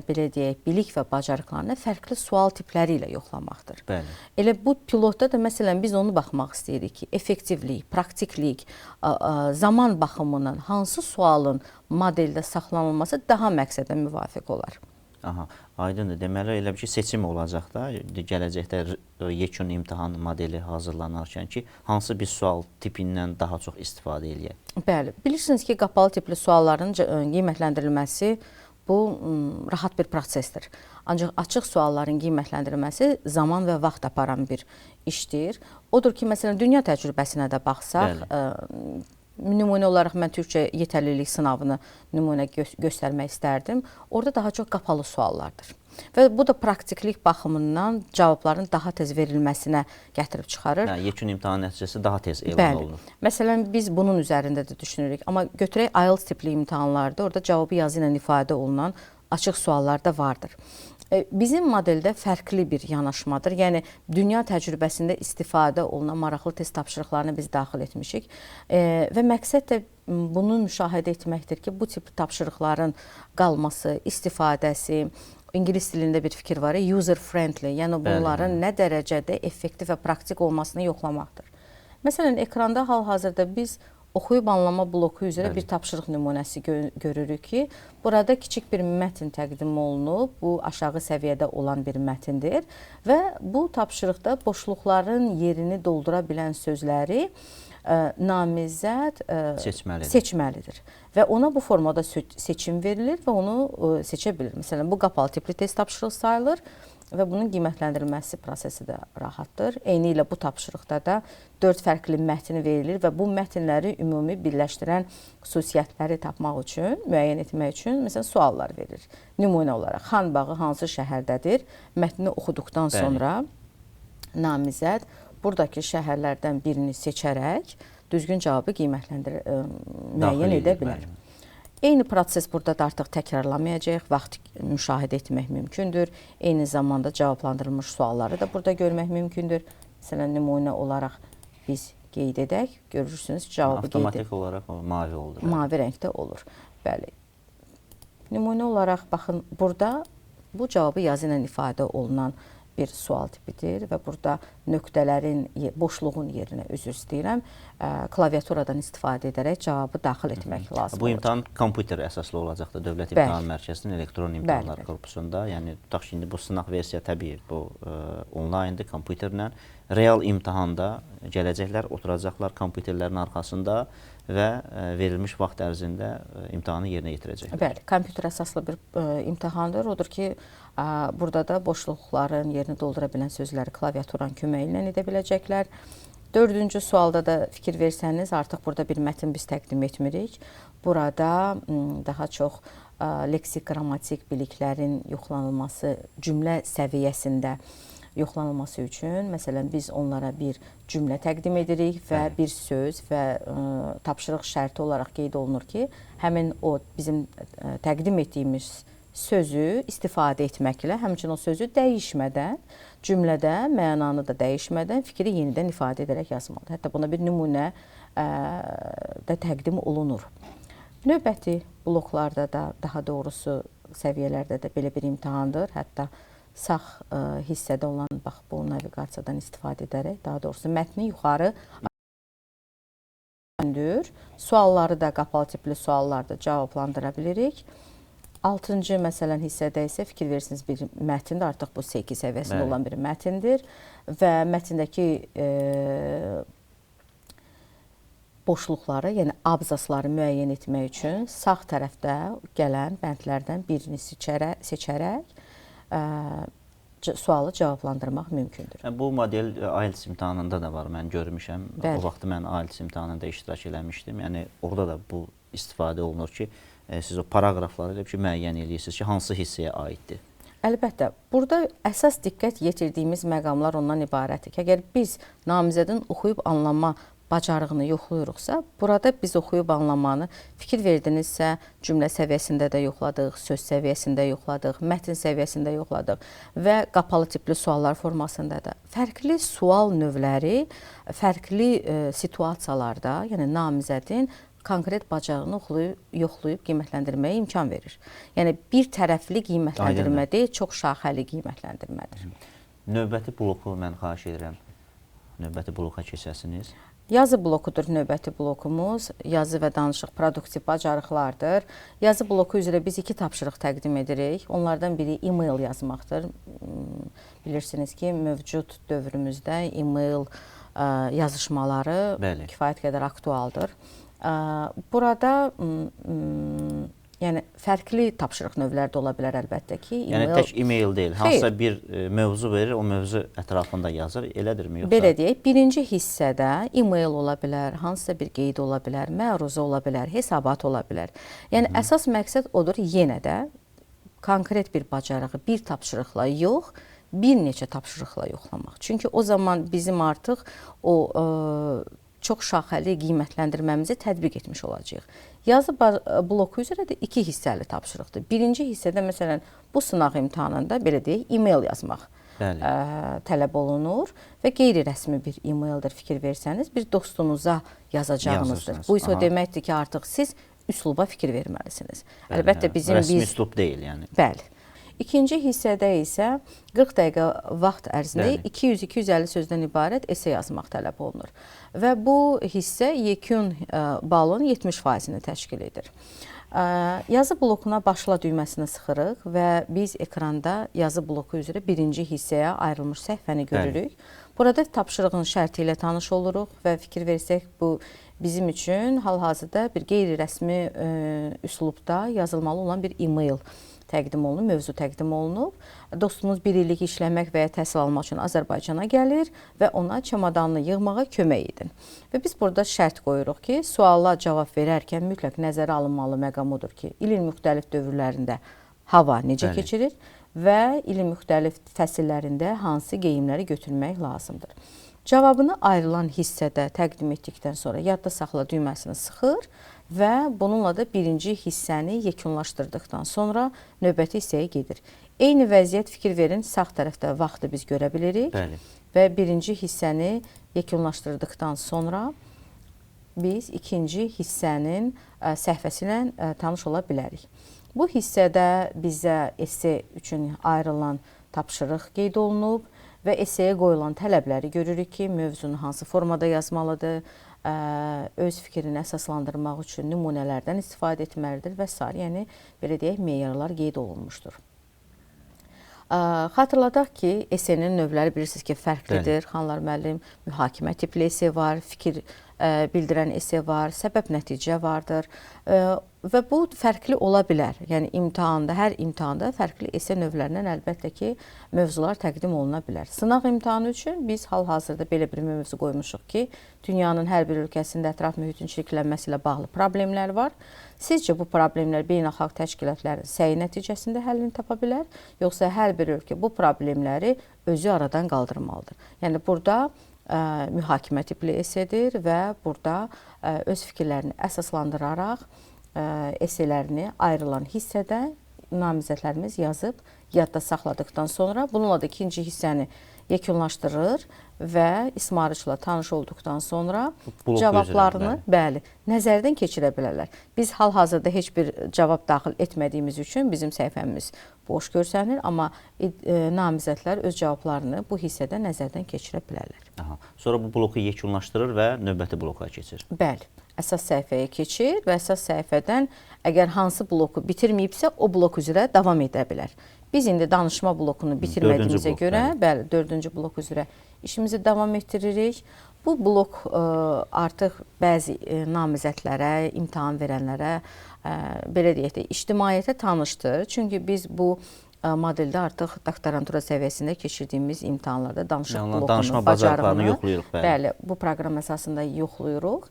belə deyək, bilik və bacarıqlarını fərqli sual tipləri ilə yoxlamaqdır. Bəli. Elə bu pilotda da məsələn biz onu baxmaq istəyirik ki, effektivlik, praktiklik, zaman baxımından hansı sualın modeldə saxlanılması daha məqsədə müvafiq olar. Aydındır. Deməli, elə bir ki, seçim olacaq da, gələcəkdə yekun imtahan modeli hazırlanarkən ki, hansı bir sual tipindən daha çox istifadə eləyək? Bəli, bilirsiniz ki, qapalı tipli sualların qiymətləndirilməsi bu rahat bir prosesdir. Ancaq açıq sualların qiymətləndirilməsi zaman və vaxt aparan bir işdir. Odur ki, məsələn, dünya təcrübəsinə də baxsaq, nümunə olaraq mən Türkçə yetərlilik sınavını nümunə göstərmək istərdim. Orada daha çox qapalı suallardır. Və bu da praktiklik baxımından cavabların daha tez verilməsinə gətirib çıxarır. Yekun imtahan nəticəsi daha tez elan olunur. Məsələn, biz bunun üzərində də düşünürük. Amma götürək IELTS tipli imtahanlarda orada cavabı yazı ilə ifadə olunan açıq suallar da vardır. Bizim modeldə fərqli bir yanaşmadır. Yəni, dünya təcrübəsində istifadə olunan maraqlı test tapşırıqlarını biz daxil etmişik. Və məqsəd də bunu müşahidə etməkdir ki, bu tip tapşırıqların qalması, istifadəsi, İngilis dilində bir fikir var, user-friendly, yəni bunların nə dərəcədə effektiv və praktik olmasını yoxlamaqdır. Məsələn, ekranda hal-hazırda biz oxuyub anlama bloku üzrə bir tapşırıq nümunəsi görürük ki, burada kiçik bir mətn təqdim olunub, bu aşağı səviyyədə olan bir mətndir və bu tapşırıqda boşluqların yerini doldura bilən sözləri namizəd seçməlidir. Və ona bu formada seçim verilir və onu seçə bilir. Məsələn, bu qapalı tipli test tapşırıq sayılır və bunun qiymətləndirilməsi prosesi də rahatdır. Eyni ilə bu tapşırıqda da 4 fərqli mətn verilir və bu mətnləri ümumi birləşdirən xüsusiyyətləri tapmaq üçün, müəyyən etmək üçün məsələn suallar verilir. Nümunə olaraq, Xan bağı hansı şəhərdədir? Mətni oxuduqdan sonra namizəd buradakı şəhərlərdən birini seçərək düzgün cavabı müəyyən edə bilər. Eyni proses burada da artıq təkrarlamayacaq, vaxt müşahidə etmək mümkündür. Eyni zamanda cavablandırılmış sualları da burada görmək mümkündür. Məsələn, nümunə olaraq biz qeyd edək, görürsünüz cavabı qeyd edək. Avtomatik olaraq mavi olur. Mavi rəngdə olur. Bəli. Nümunə olaraq baxın, burada bu cavabı yazı ilə ifadə olunan bir sual tipidir və burada nöqtələrin, boşluğun yerinə, üzr istəyirəm, klaviaturadan istifadə edərək cavabı daxil etmək lazımdır. Bu imtahan kompüter əsaslı olacaqdır Dövlət İmtahan Mərkəzinin elektron imtahanlar korpusunda. Yəni, tutaq ki, indi bu sınaq versiya təbii bu onlayndır, kompüterlə. Real imtahanda gələcəklər, oturacaqlar kompüterlərin arxasında və verilmiş vaxt ərzində imtahanı yerinə yetirəcəklər. Bəli, kompüter əsaslı bir imtahandır. Odur ki, burada da boşluqların yerini doldura bilən sözləri klaviaturanın köməyi ilə edə biləcəklər. 4-cü sualda da fikir versəniz, artıq burada bir mətn biz təqdim etmirik. Burada daha çox leksik, qrammatik biliklərin yoxlanılması, cümlə səviyyəsində yoxlanılması üçün, məsələn, biz onlara bir cümlə təqdim edirik və bir söz və tapşırıq şərti olaraq qeyd olunur ki, həmin o bizim təqdim etdiyimiz sözü istifadə etməklə, həmçinin o sözü dəyişmədən, cümlədə mənanı da dəyişmədən fikri yenidən ifadə edərək yazmalıdır. Hətta buna bir nümunə də təqdim olunur. Növbəti bloklarda da, daha doğrusu səviyyələrdə də belə bir imtahandır. Hətta sağ hissədə olan bax bu naviqasiyadan istifadə edərək, daha doğrusu mətni yuxarı döndür. Sualları da qapalı tipli suallarda cavablandıra bilirik. 6-cı məsələn hissədə isə fikir verirsiniz bir mətndir, artıq bu C2 səviyyəsində olan bir mətindir və mətndəki boşluqları, yəni abzasları müəyyən etmək üçün sağ tərəfdə gələn bəndlərdən birini seçərək sualı cavablandırmaq mümkündür. Bu model IELTS imtahanında da var, mən görmüşəm. Bəli. O vaxt mən IELTS imtahanında iştirak eləmişdim. Yəni orada da bu istifadə olunur ki, siz o paraqrafları elə ki, müəyyən edirsiniz ki, hansı hissəyə aiddir. Əlbəttə, burada əsas diqqət yetirdiyimiz məqamlar ondan ibarətdir ki, əgər biz namizədin oxuyub anlama bacarığını yoxlayırıqsa, burada biz oxuyub anlamanı fikir verdinizsə, cümlə səviyyəsində də yoxladıq, söz səviyyəsində yoxladıq, mətn səviyyəsində yoxladıq və qapalı tipli suallar formasında da. Fərqli sual növləri, fərqli situasiyalarda, yəni namizədin konkret bacarığını yoxlayıb qiymətləndirməyə imkan verir. Yəni bir tərəfli qiymətləndirmə deyil, çox şaxəli qiymətləndirmədir. Növbəti bloku mən xahiş edirəm, növbəti bloka keçəsiniz. Yazı blokudur növbəti blokumuz. Yazı və danışıq produktiv bacarıqlardır. Yazı bloku üzrə biz 2 tapşırıq təqdim edirik. Onlardan biri e-mail yazmaqdır. Bilirsiniz ki, mövcud dövrümüzdə e-mail yazışmaları kifayət qədər aktualdır. Burada yəni fərqli tapşırıq növləri də ola bilər əlbəttə ki. Yəni tək e-mail deyil, hansısa bir mövzu verir, o mövzu ətrafında yazır, elədirmi yoxsa? Belə deyək, birinci hissədə e-mail ola bilər, hansısa bir qeyd ola bilər, məruzə ola bilər, hesabat ola bilər. Yəni əsas məqsəd odur, yenə də konkret bir bacarığı bir tapşırıqla yox, bir neçə tapşırıqla yoxlamaq. Çünki o zaman bizim artıq o çox şaxəli qiymətləndirməmizi tətbiq etmiş olacağıq. Yazı bloku üzrə də 2 hissəli tapşırıqdır. Birinci hissədə məsələn bu sınaq imtahanında belə deyək, e-mail yazmaq tələb olunur və qeyri-rəsmi bir e-maildir fikir versəniz, bir dostunuza yazacağınızdır. Bu isə o deməkdir ki, artıq siz üsluba fikir verməlisiniz. Əlbəttə bizim rəsmi üslub deyil yəni. Bəli. İkinci hissədə isə 40 dəqiqə vaxt ərzində 200-250 sözdən ibarət esse yazmaq tələb olunur. Və bu hissə yekun balın 70%-ni təşkil edir. Yazı blokuna başla düyməsini sıxırıq və biz ekranda yazı bloku üzrə birinci hissəyə ayrılmış səhifəni görürük. Burada tapşırığın şərti ilə tanış oluruq və fikir versək bu bizim üçün hal-hazırda bir qeyri-rəsmi üslubda yazılmalı olan bir e-mail təqdim olunub, mövzu təqdim olunub. Dostumuz bir illik işləmək və ya təhsil almaq üçün Azərbaycana gəlir və ona çamadanını yığmağa kömək edin. Və biz burada şərt qoyuruq ki, suala cavab verərkən mütləq nəzərə alınmalı məqam odur ki, ilin müxtəlif dövrlərində hava necə keçirir və ilin müxtəlif fəsillərində hansı geyimləri götürmək lazımdır. Cavabını ayrılan hissədə təqdim etdikdən sonra yadda saxla düyməsini sıxır və bununla da birinci hissəni yekunlaşdırdıqdan sonra növbəti hissəyə gedir. Eyni vəziyyət fikir verin, sağ tərəfdə vaxtı biz görə bilirik və birinci hissəni yekunlaşdırdıqdan sonra biz ikinci hissənin səhifəsi ilə tanış ola bilərik. Bu hissədə bizə esse üçün ayrılan tapşırıq qeyd olunub və esseyə qoyulan tələbləri görürük ki, mövzunu hansı formada yazmalıdır, öz fikrini əsaslandırmaq üçün nümunələrdən istifadə etməlidir və s. Yəni, belə deyək, meyarlar qeyd olunmuşdur. Xatırladaq ki, essenin növləri bilirsiniz ki, fərqlidir. Xanlar müəllim, mühakimə tipli esse var, fikir bildirən esse var, səbəb-nəticə vardır və bu fərqli ola bilər. Yəni imtahanda, hər imtahanda fərqli esse növlərindən əlbəttə ki, mövzular təqdim oluna bilər. Sınaq imtahanı üçün biz hal-hazırda belə bir mövzu qoymuşuq ki, dünyanın hər bir ölkəsində ətraf mühitin çirklənməsi ilə bağlı problemlər var. Sizcə bu problemlər beynəlxalq təşkilatların səyi nəticəsində həllini tapa bilər, yoxsa hər bir ölkə bu problemləri özü aradan qaldırmalıdır? Yəni burada mühakimə tipli essedir və burada öz fikirlərini əsaslandıraraq esselerini ayrılan hissədə namizədlərimiz yazıb yadda saxladıqdan sonra bununla da ikinci hissəni yekunlaşdırır və ismarıcla tanış olduqdan sonra Blok cavablarını üzrə, bəli, nəzərdən keçirə bilərlər. Biz hal-hazırda heç bir cavab daxil etmədiyimiz üçün bizim səhifəmiz boş görsənir, amma namizədlər öz cavablarını bu hissədə nəzərdən keçirə bilərlər. Aha. Sonra bu bloku yekunlaşdırır və növbəti bloka keçir. Bəli, əsas səhifəyə keçir və əsas səhifədən əgər hansı bloku bitirməyibsə, o blok üzrə davam edə bilər. Biz indi danışma blokunu bitirmədiyimizə görə, bəli, 4-cü blok üzrə işimizi davam etdiririk. Bu blok artıq bəzi namizədlərə, imtahan verənlərə, belə deyək də, ictimaiyyətə tanışdır. Çünki biz bu modeldə artıq doktorantura səviyyəsində keçirdiyimiz imtahanlarda danışıq blokunu, bacarığını yoxlayırıq. Bəli, bu proqram əsasında yoxlayırıq.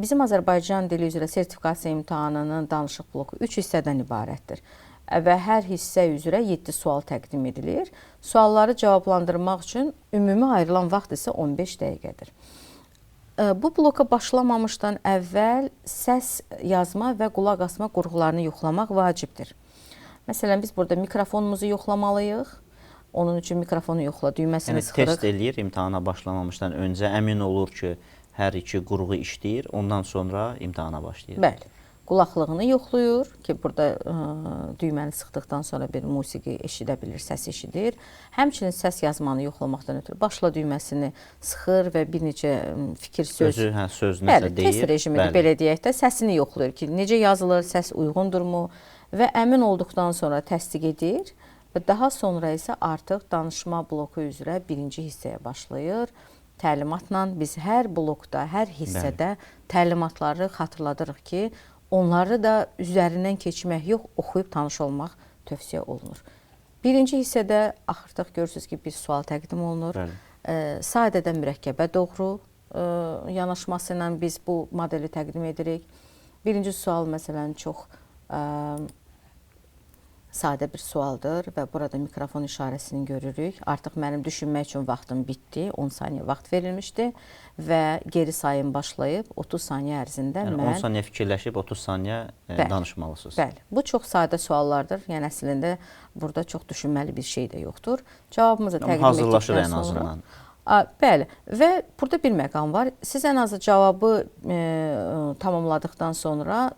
Bizim Azərbaycan dili üzrə sertifikasiya imtahanının danışıq bloku 3 hissədən ibarətdir və hər hissə üzrə 7 sual təqdim edilir. Sualları cavablandırmaq üçün ümumi ayrılan vaxt isə 15 dəqiqədir. Bu bloka başlamamışdan əvvəl səs yazma və qulaq asma qurğularını yoxlamaq vacibdir. Məsələn, biz burada mikrofonumuzu yoxlamalıyıq. Onun üçün mikrofonu yoxla düyməsini sıxırıq. Test eləyir imtahana başlamamışdan öncə, əmin olur ki, hər iki qurğu işləyir, ondan sonra imtahana başlayır. Bəli. Qulaqlığını yoxlayır ki, burada düyməni sıxdıqdan sonra bir musiqi eşidə bilir, səs eşidir. Həmçinin səs yazmanı yoxlamaqdan ötürü başla düyməsini sıxır və bir neçə fikir söz, söz nəsə deyir. Test rejimidir, belə deyək də, səsini yoxlayır ki, necə yazılır, səs uyğundurmu və əmin olduqdan sonra təsdiq edir və daha sonra isə artıq danışma bloku üzrə birinci hissəyə başlayır. Təlimatla biz hər blokda, hər hissədə təlimatları xatırladırıq ki, onları da üzərindən keçmək yox, oxuyub tanış olmaq tövsiyə olunur. Birinci hissədə artıq görürsünüz ki, bir sual təqdim olunur. Sadədən mürəkkəbə doğru yanaşması ilə biz bu modeli təqdim edirik. Birinci sual məsələn çox sadə bir sualdır və burada mikrofon işarəsini görürük. Artıq mənim düşünmək üçün vaxtım bitdi, 10 saniyə vaxt verilmişdi və geri sayım başlayıb 30 saniyə ərzində mən... 10 saniyə fikirləşib 30 saniyə danışmalısınız. Bəli, bu çox sadə suallardır. Yəni əslində burada çox düşünməli bir şey də yoxdur. Cavabımızı təqdim hazırlaşır etdikdən ən sonra... azından. Bəli və burada bir məqam var. Siz ən azı cavabı tamamladıqdan sonra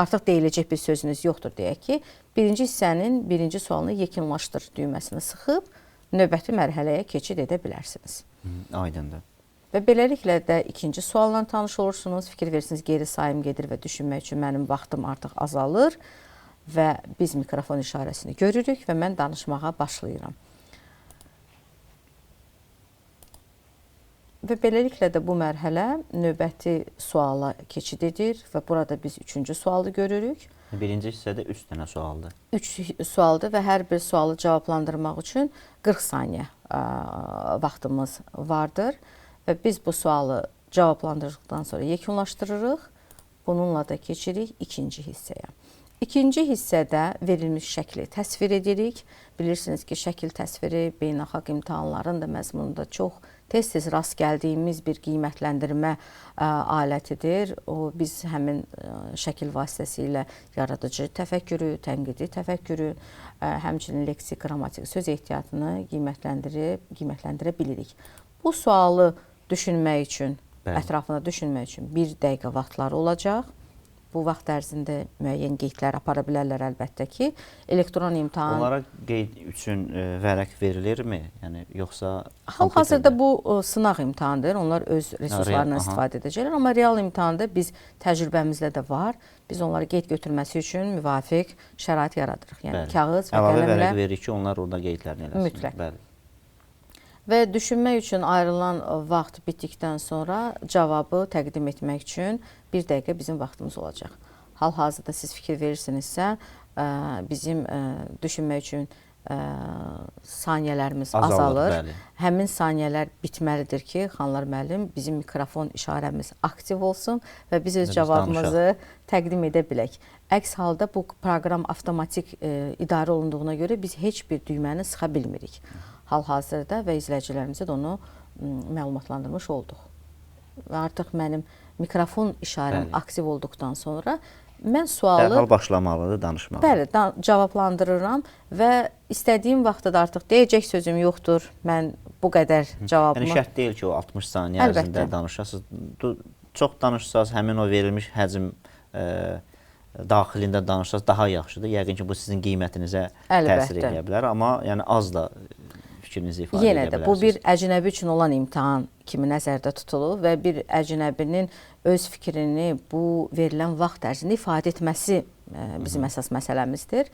artıq deyiləcək bir sözünüz yoxdur deyək ki, birinci hissənin birinci sualını yekunlaşdır düyməsini sıxıb növbəti mərhələyə keçid edə bilərsiniz. Aydındır. Və beləliklə də ikinci sualla tanış olursunuz, fikir verirsiniz, geri sayım gedir və düşünmək üçün mənim vaxtım artıq azalır və biz mikrofon işarəsini görürük və mən danışmağa başlayıram. Və beləliklə də bu mərhələ növbəti suala keçid edir və burada biz üçüncü sualı görürük. Birinci hissədə 3 dənə sualdır. 3 sualdır və hər bir sualı cavablandırmaq üçün 40 saniyə vaxtımız vardır və biz bu sualı cavablandırdıqdan sonra yekunlaşdırırıq. Bununla da keçirik ikinci hissəyə. İkinci hissədə verilmiş şəkli təsvir edirik. Bilirsiniz ki, şəkil təsviri beynəlxalq imtahanların da məzmununda çox tez-tez rast gəldiyimiz bir qiymətləndirmə alətidir. Biz həmin şəkil vasitəsilə yaradıcı təfəkkürü, tənqidi təfəkkürü, həmçinin leksik, qrammatik söz ehtiyatını qiymətləndirə bilirik. Bu sualı düşünmək üçün, ətrafına düşünmək üçün 1 dəqiqə vaxtları olacaq. Bu vaxt ərzində müəyyən qeydlər apara bilərlər əlbəttə ki, elektron imtahan... Onlara qeyd üçün vərəq verilirmi? Yəni, yoxsa... Hal-hazırda bu sınaq imtahandır. Onlar öz resurslarından istifadə edəcəklər. Amma real imtahanda biz təcrübəmizdə də var. Biz onları qeyd götürməsi üçün müvafiq şərait yaradırıq. Yəni, kağız və qələmlə... Əlavə vərəq veririk ki, onlar orada qeydlərini eləsin. Mütləq. Bəli. Və düşünmək üçün ayrılan vaxt bitdikdən sonra cavabı təqdim etmək üçün 1 dəqiqə bizim vaxtımız olacaq. Hal-hazırda siz fikir verirsinizsə, bizim düşünmək üçün saniyələrimiz azalır. Bəli. Həmin saniyələr bitməlidir ki, Xanlar müəllim, bizim mikrofon işarəmiz aktiv olsun və biz öz cavabımızı təqdim edə bilək. Əks halda bu proqram avtomatik idarə olunduğuna görə biz heç bir düyməni sıxa bilmirik. Hal-hazırda və izləyicilərimizə də onu məlumatlandırmış olduq. Və artıq mənim mikrofon işarəm Bəli. aktiv olduqdan sonra mən sualı Dərhal başlamalıdır danışmağa. bəli, cavablandırıram və istədiyim vaxtda da artıq deyəcək sözüm yoxdur. Mən bu qədər cavabımı Yəni şərt deyil ki, o 60 saniyə Əlbəttə. ərzində danışasınız. Çox danışsanız, həmin o verilmiş həcm daxilində danışsanız daha yaxşıdır. Yəqin ki, bu sizin qiymətinizə təsir Əlbəttə. edə bilər, amma yəni az da fikrinizi ifadə Yenə edə də bu bilərsiniz. bir əcnəbi üçün olan imtahan kimi nəzərdə tutulur və bir əcnəbinin öz fikrini bu verilən vaxt ərzində ifadə etməsi bizim əsas məsələmizdir.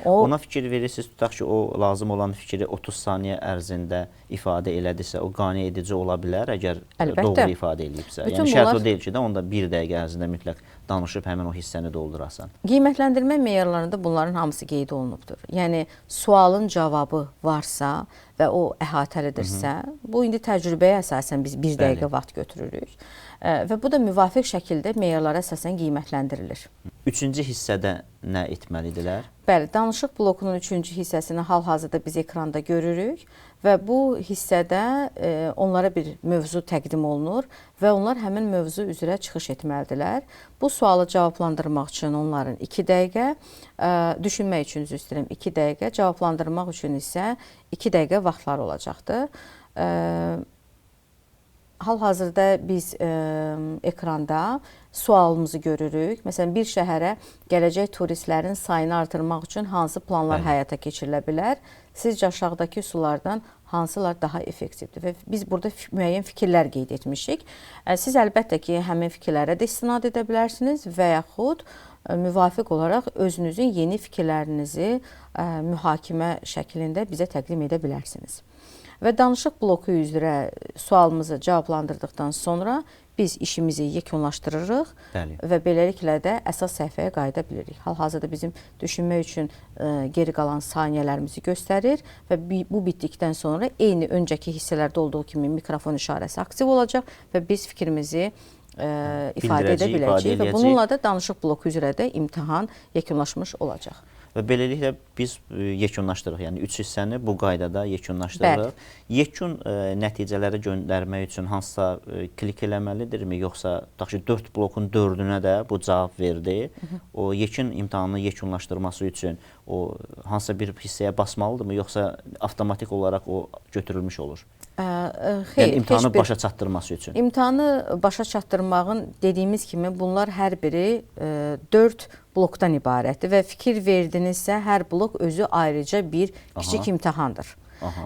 Ona fikir verirsiniz, tutaq ki, o lazım olan fikri 30 saniyə ərzində ifadə elədirsə, o qane edici ola bilər, əgər Əlbəttə. doğru ifadə edibsə. Bütün Yəni şərt bunlar- o deyil ki, onda 1 dəqiqə ərzində mütləq danışıb həmin o hissəni doldurasan. Qiymətləndirmə meyarlarında bunların hamısı qeyd olunubdur. Yəni sualın cavabı varsa və o əhatəlidirsə, bu indi təcrübəyə əsasən biz 1 dəqiqə vaxt götürürük və bu da müvafiq şəkildə meyarlara əsasən qiymətləndirilir. Üçüncü hissədə nə etməlidirlər? Bəli, danışıq blokunun 3-cü hissəsini hal-hazırda biz ekranda görürük və bu hissədə onlara bir mövzu təqdim olunur və onlar həmin mövzu üzrə çıxış etməlidirlər. Bu sualı cavablandırmaq üçün onların 2 dəqiqə, düşünmək üçün üzr istəyirəm 2 dəqiqə, cavablandırmaq üçün isə 2 dəqiqə vaxtları olacaqdır. Hal-hazırda biz ekranda sualımızı görürük. Məsələn, bir şəhərə gələcək turistlərin sayını artırmaq üçün hansı planlar həyata keçirilə bilər? Sizcə aşağıdakı üsullardan hansılar daha effektivdir? Və biz burada müəyyən fikirlər qeyd etmişik. Siz əlbəttə ki, həmin fikirlərə də istinad edə bilərsiniz və yaxud müvafiq olaraq özünüzün yeni fikirlərinizi mühakimə şəklində bizə təqdim edə bilərsiniz. Və danışıq bloku üzrə sualımızı cavablandırdıqdan sonra biz işimizi yekunlaşdırırıq və beləliklə də əsas səhifəyə qayıda bilirik. Hal-hazırda bizim düşünmək üçün geri qalan saniyələrimizi göstərir və bu bitdikdən sonra eyni öncəki hissələrdə olduğu kimi mikrofon işarəsi aktiv olacaq və biz fikrimizi ifadə edə biləcəyik və bununla da danışıq bloku üzrə də imtahan yekunlaşmış olacaq. Və beləliklə biz yekunlaşdırırıq. Yəni 3 hissəni bu qaydada yekunlaşdırırıq. Yekun nəticələri göndərmək üçün hansısa klik eləməlidirmi, yoxsa tutaq ki 4 blokun 4-ünə də bu cavab verdi. O yekun imtahanını yekunlaşdırması üçün o hansısa bir hissəyə basmalıdırmı, yoxsa avtomatik olaraq o götürülmüş olur? Xeyr, yəni imtahanı başa çatdırması üçün. İmtahanı başa çatdırmağın dediyimiz kimi bunlar hər biri 4 blokdan ibarətdir və fikir verdinizsə hər blok özü ayrıca bir kiçik imtahandır.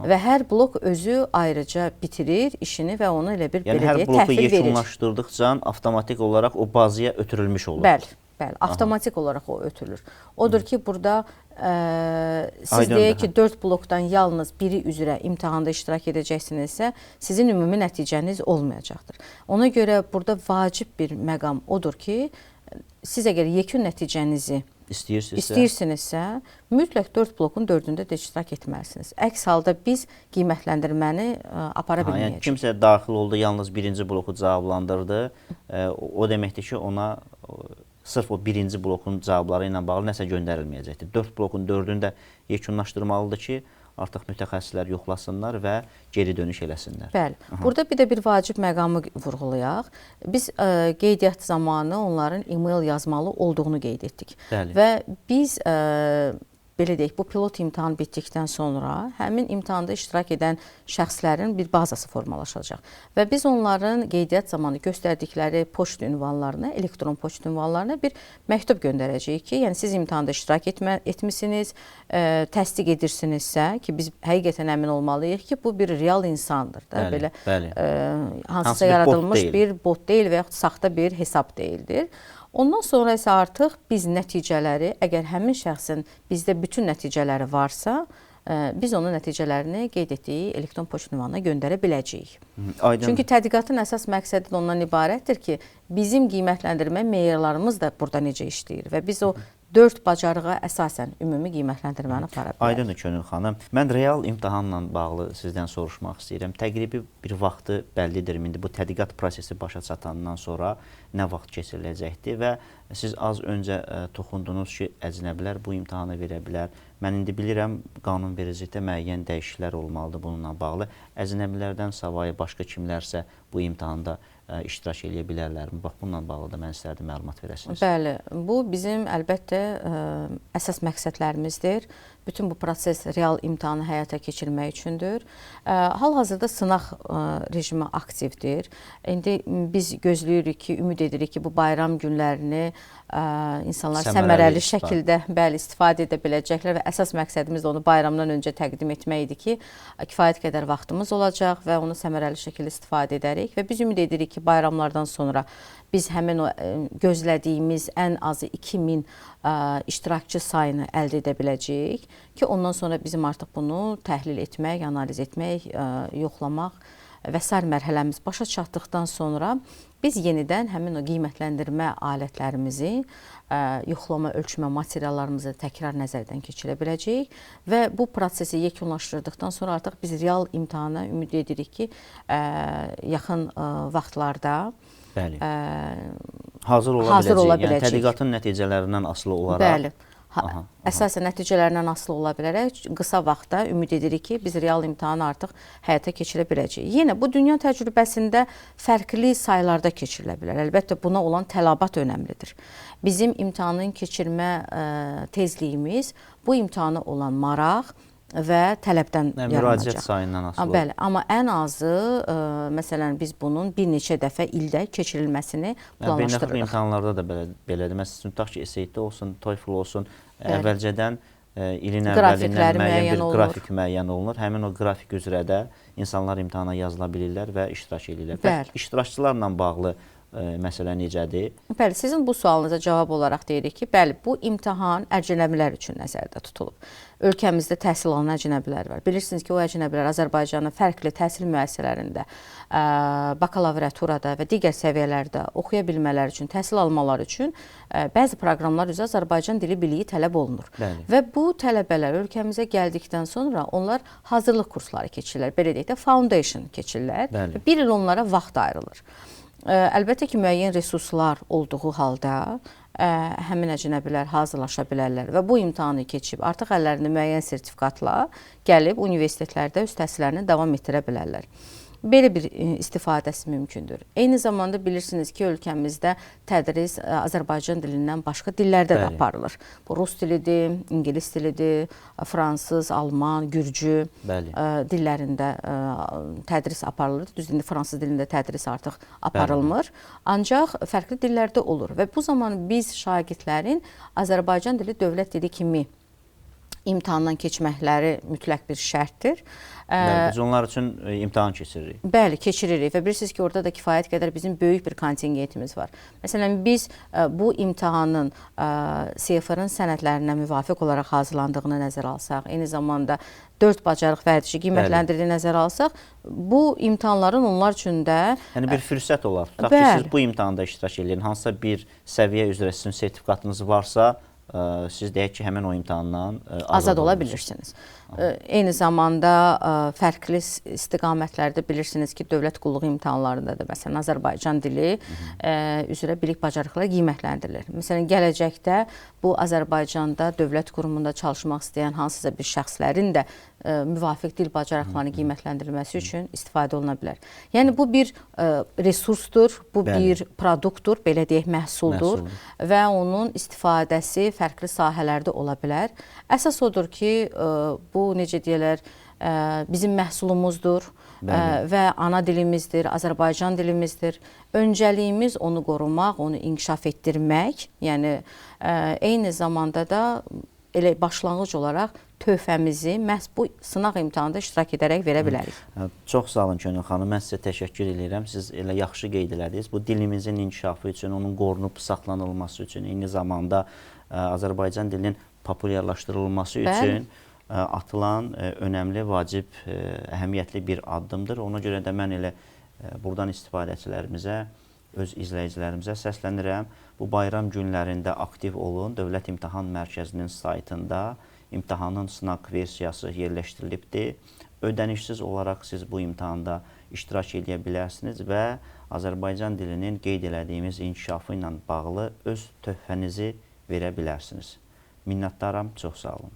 Və hər blok özü ayrıca bitirir işini və onu elə bir belə deyək, yəni hər bloku təhvil verir. yekunlaşdırdıqca avtomatik olaraq o bazıya ötürülmüş olur. Bəli, avtomatik olaraq o ötürülür. Odur ki, burada siz deyək ki, 4 blokdan yalnız biri üzrə imtahanda iştirak edəcəksinizsə, sizin ümumi nəticəniz olmayacaqdır. Ona görə burada vacib bir məqam odur ki, siz əgər yekun nəticənizi istəyirsinizsə, mütləq 4 blokun 4-ündə də iştirak etməlisiniz. Əks halda biz qiymətləndirməni apara bilməyəcəyik. Yəni kimsə daxil oldu, yalnız birinci bloku cavablandırdı, o deməkdir ki, ona sırf o birinci blokun cavabları ilə bağlı nəsə göndərilməyəcəkdir. 4 blokun 4-ünü də yekunlaşdırmalıdır ki, artıq mütəxəssislər yoxlasınlar və geri dönüş eləsinlər. Bəli. Burada bir də bir vacib məqamı vurğulayaq. Biz qeydiyyat zamanı onların e-mail yazmalı olduğunu qeyd etdik. Bəli. Və biz belə deyək, bu pilot imtahan bitdikdən sonra həmin imtahanda iştirak edən şəxslərin bir bazası formalaşacaq. Və biz onların qeydiyyat zamanı göstərdikləri poçt ünvanlarına, elektron poçt ünvanlarına bir məktub göndərəcəyik ki, yəni siz imtahanda iştirak etmisiniz, təsdiq edirsinizsə ki, biz həqiqətən əmin olmalıyıq ki, bu bir real insandır da, belə hansısa yaradılmış bir bot deyil və yaxud saxta bir hesab deyildir. Ondan sonra isə artıq biz nəticələri, əgər həmin şəxsin bizdə bütün nəticələri varsa, biz onun nəticələrini qeyd etdiyi elektron poçt ünvanına göndərə biləcəyik. Çünki tədqiqatın əsas məqsədi ondan ibarətdir ki, bizim qiymətləndirmə meyarlarımız da burada necə işləyir və biz o 4 bacarığa əsasən ümumi qiymətləndirməni apara bilərik. Aydındır Könül xanım. Mən real imtahanla bağlı sizdən soruşmaq istəyirəm. Təqribi bir vaxtı bəllidirmi? İndi bu tədqiqat prosesi başa çatandan sonra nə vaxt keçiriləcəkdir və siz az öncə toxundunuz ki, əcnəbilər bu imtahanı verə bilər. Mən indi bilirəm, qanunvericilikdə müəyyən dəyişikliklər olmalıdır bununla bağlı. Əcnəbilərdən savayı başqa kimlərsə bu imtahanda iştirak edə bilərlərmi? Bax, bununla bağlı da mən istərdim məlumat verəsiniz. Bəli, bu bizim əlbəttə əsas məqsədlərimizdir. Bütün bu proses real imtahanı həyata keçirmək üçündür. Hal-hazırda sınaq rejimi aktivdir. İndi biz gözləyirik ki, ümid edirik ki, bu bayram günlərini insanlar səmərəli şəkildə istifadə edə biləcəklər və əsas məqsədimiz də onu bayramdan öncə təqdim etmək idi ki, kifayət qədər vaxtımız olacaq və onu səmərəli şəkildə istifadə edərik və biz ümid edirik ki, bayramlardan sonra biz həmin o gözlədiyimiz ən azı 2000 iştirakçı sayını əldə edə biləcəyik ki, ondan sonra bizim artıq bunu təhlil etmək, analiz etmək, yoxlamaq və sair mərhələmiz başa çatdıqdan sonra biz yenidən həmin o qiymətləndirmə alətlərimizi, yoxlama, ölçmə materiallarımızı təkrar nəzərdən keçirə biləcəyik və bu prosesi yekunlaşdırdıqdan sonra artıq biz real imtahana ümid edirik ki, yaxın vaxtlarda hazır ola biləcək. Yəni, tədqiqatın nəticələrindən asılı olaraq. Bəli. Əsasən nəticələrindən asılı ola bilərək qısa vaxtda ümid edirik ki, biz real imtahanı artıq həyata keçirə biləcəyik. Yenə bu dünya təcrübəsində fərqli saylarda keçirilə bilər. Əlbəttə buna olan tələbat önəmlidir. Bizim imtahanın keçirmə tezliyimiz bu imtahana olan maraq və tələbdən yaranacaq. Müraciət sayından asılı. Bəli, amma ən azı, məsələn, biz bunun bir neçə dəfə ildə keçirilməsini planlaşdırırıq. Beynəlxalq imtahanlarda da belədir. Məsələn, tutaq ki, SAT olsun, TOEFL olsun, əvvəlcədən ilin əvvəlindən müəyyən bir qrafik müəyyən olunur. Həmin o qrafik üzrə də insanlar imtahana yazıla bilirlər və iştirak edirlər. İştirakçılarla bağlı məsələ necədir? Bəli, sizin bu sualınıza cavab olaraq deyirik ki, bəli, bu imtahan əcnəbilər üçün nəzərdə tutulub. Ölkəmizdə təhsil alan əcnəbilər var. Bilirsiniz ki, o əcnəbilər Azərbaycanın fərqli təhsil müəssisələrində, bakalavriaturada və digər səviyyələrdə oxuya bilmələri üçün, təhsil almaları üçün bəzi proqramlar üzrə Azərbaycan dili biliyi tələb olunur. Bəli. Və bu tələbələr ölkəmizə gəldikdən sonra onlar hazırlıq kursları keçirlər. Belə deyək də, foundation keçirlər. Bəli. Bir il onlara vaxt ayrılır. Əlbəttə ki, müəyyən resurslar olduğu halda həmin əcnəbilər hazırlaşa bilərlər və bu imtahanı keçib artıq əllərində müəyyən sertifikatla gəlib universitetlərdə öz təhsillərini davam etdirə bilərlər. Belə bir istifadəsi mümkündür. Eyni zamanda bilirsiniz ki, ölkəmizdə tədris Azərbaycan dilindən başqa dillərdə də aparılır. Bu rus dilidir, ingilis dilidir, fransız, alman, gürcü dillərində tədris aparılır. Düz indi fransız dilində tədris artıq aparılmır. Ancaq fərqli dillərdə olur və bu zaman biz şagirdlərin Azərbaycan dili dövlət dili kimi imtahandan keçməkləri mütləq bir şərtdir. Biz onlar üçün imtahan keçiririk. Bəli, keçiririk və bilirsiniz ki, orada da kifayət qədər bizim böyük bir kontingentimiz var. Məsələn, biz bu imtahanın CFR-ın sənədlərinə müvafiq olaraq hazırlandığını nəzərə alsaq, eyni zamanda 4 bacarıq vərdişi qiymətləndirdiyi nəzərə alsaq, bu imtahanların onlar üçün də... Yəni bir fürsət olar. Tutaq ki, siz bu imtahanda iştirak edin, hansısa bir səviyyə üzrə sizin sertifikatınız varsa, siz deyək ki, həmin o imtahandan azad ola bilirsiniz. Eyni zamanda fərqli istiqamətlərdə bilirsiniz ki, dövlət qulluğu imtahanlarında da məsələn Azərbaycan dili üzrə bilik bacarıqları qiymətləndirilir. Məsələn, gələcəkdə bu Azərbaycanda dövlət qurumunda çalışmaq istəyən hansısa bir şəxslərin də müvafiq dil bacarıqlarının qiymətləndirilməsi üçün istifadə oluna bilər. Yəni, bu bir resursdur, bu bir produktdur, belə deyək, məhsuldur və onun istifadəsi fərqli sahələrdə ola bilər. Əsas odur ki, bu necə deyirlər, bizim məhsulumuzdur və ana dilimizdir, Azərbaycan dilimizdir. Öncəliyimiz onu qorumaq, onu inkişaf etdirmək, yəni eyni zamanda da elə başlanğıc olaraq töhfəmizi məhz bu sınaq imtahanında iştirak edərək verə bilərik. Çox sağ olun Könül xanım, mən sizə təşəkkür edirəm. Siz elə yaxşı qeyd elədiniz. Bu dilimizin inkişafı üçün, onun qorunub saxlanılması üçün, eyni zamanda Azərbaycan dilinin populyarlaşdırılması üçün atılan önəmli, vacib, əhəmiyyətli bir addımdır. Ona görə də mən elə buradan istifadəçilərimizə, öz izləyicilərimizə səslənirəm. Bu bayram günlərində aktiv olun. Dövlət İmtahan Mərkəzinin saytında imtahanın sınaq versiyası yerləşdirilibdir. Ödənişsiz olaraq siz bu imtahanda iştirak edə bilərsiniz və Azərbaycan dilinin qeyd elədiyimiz inkişafı ilə bağlı öz töhfənizi verə bilərsiniz. Minnətdaram, çox sağ olun.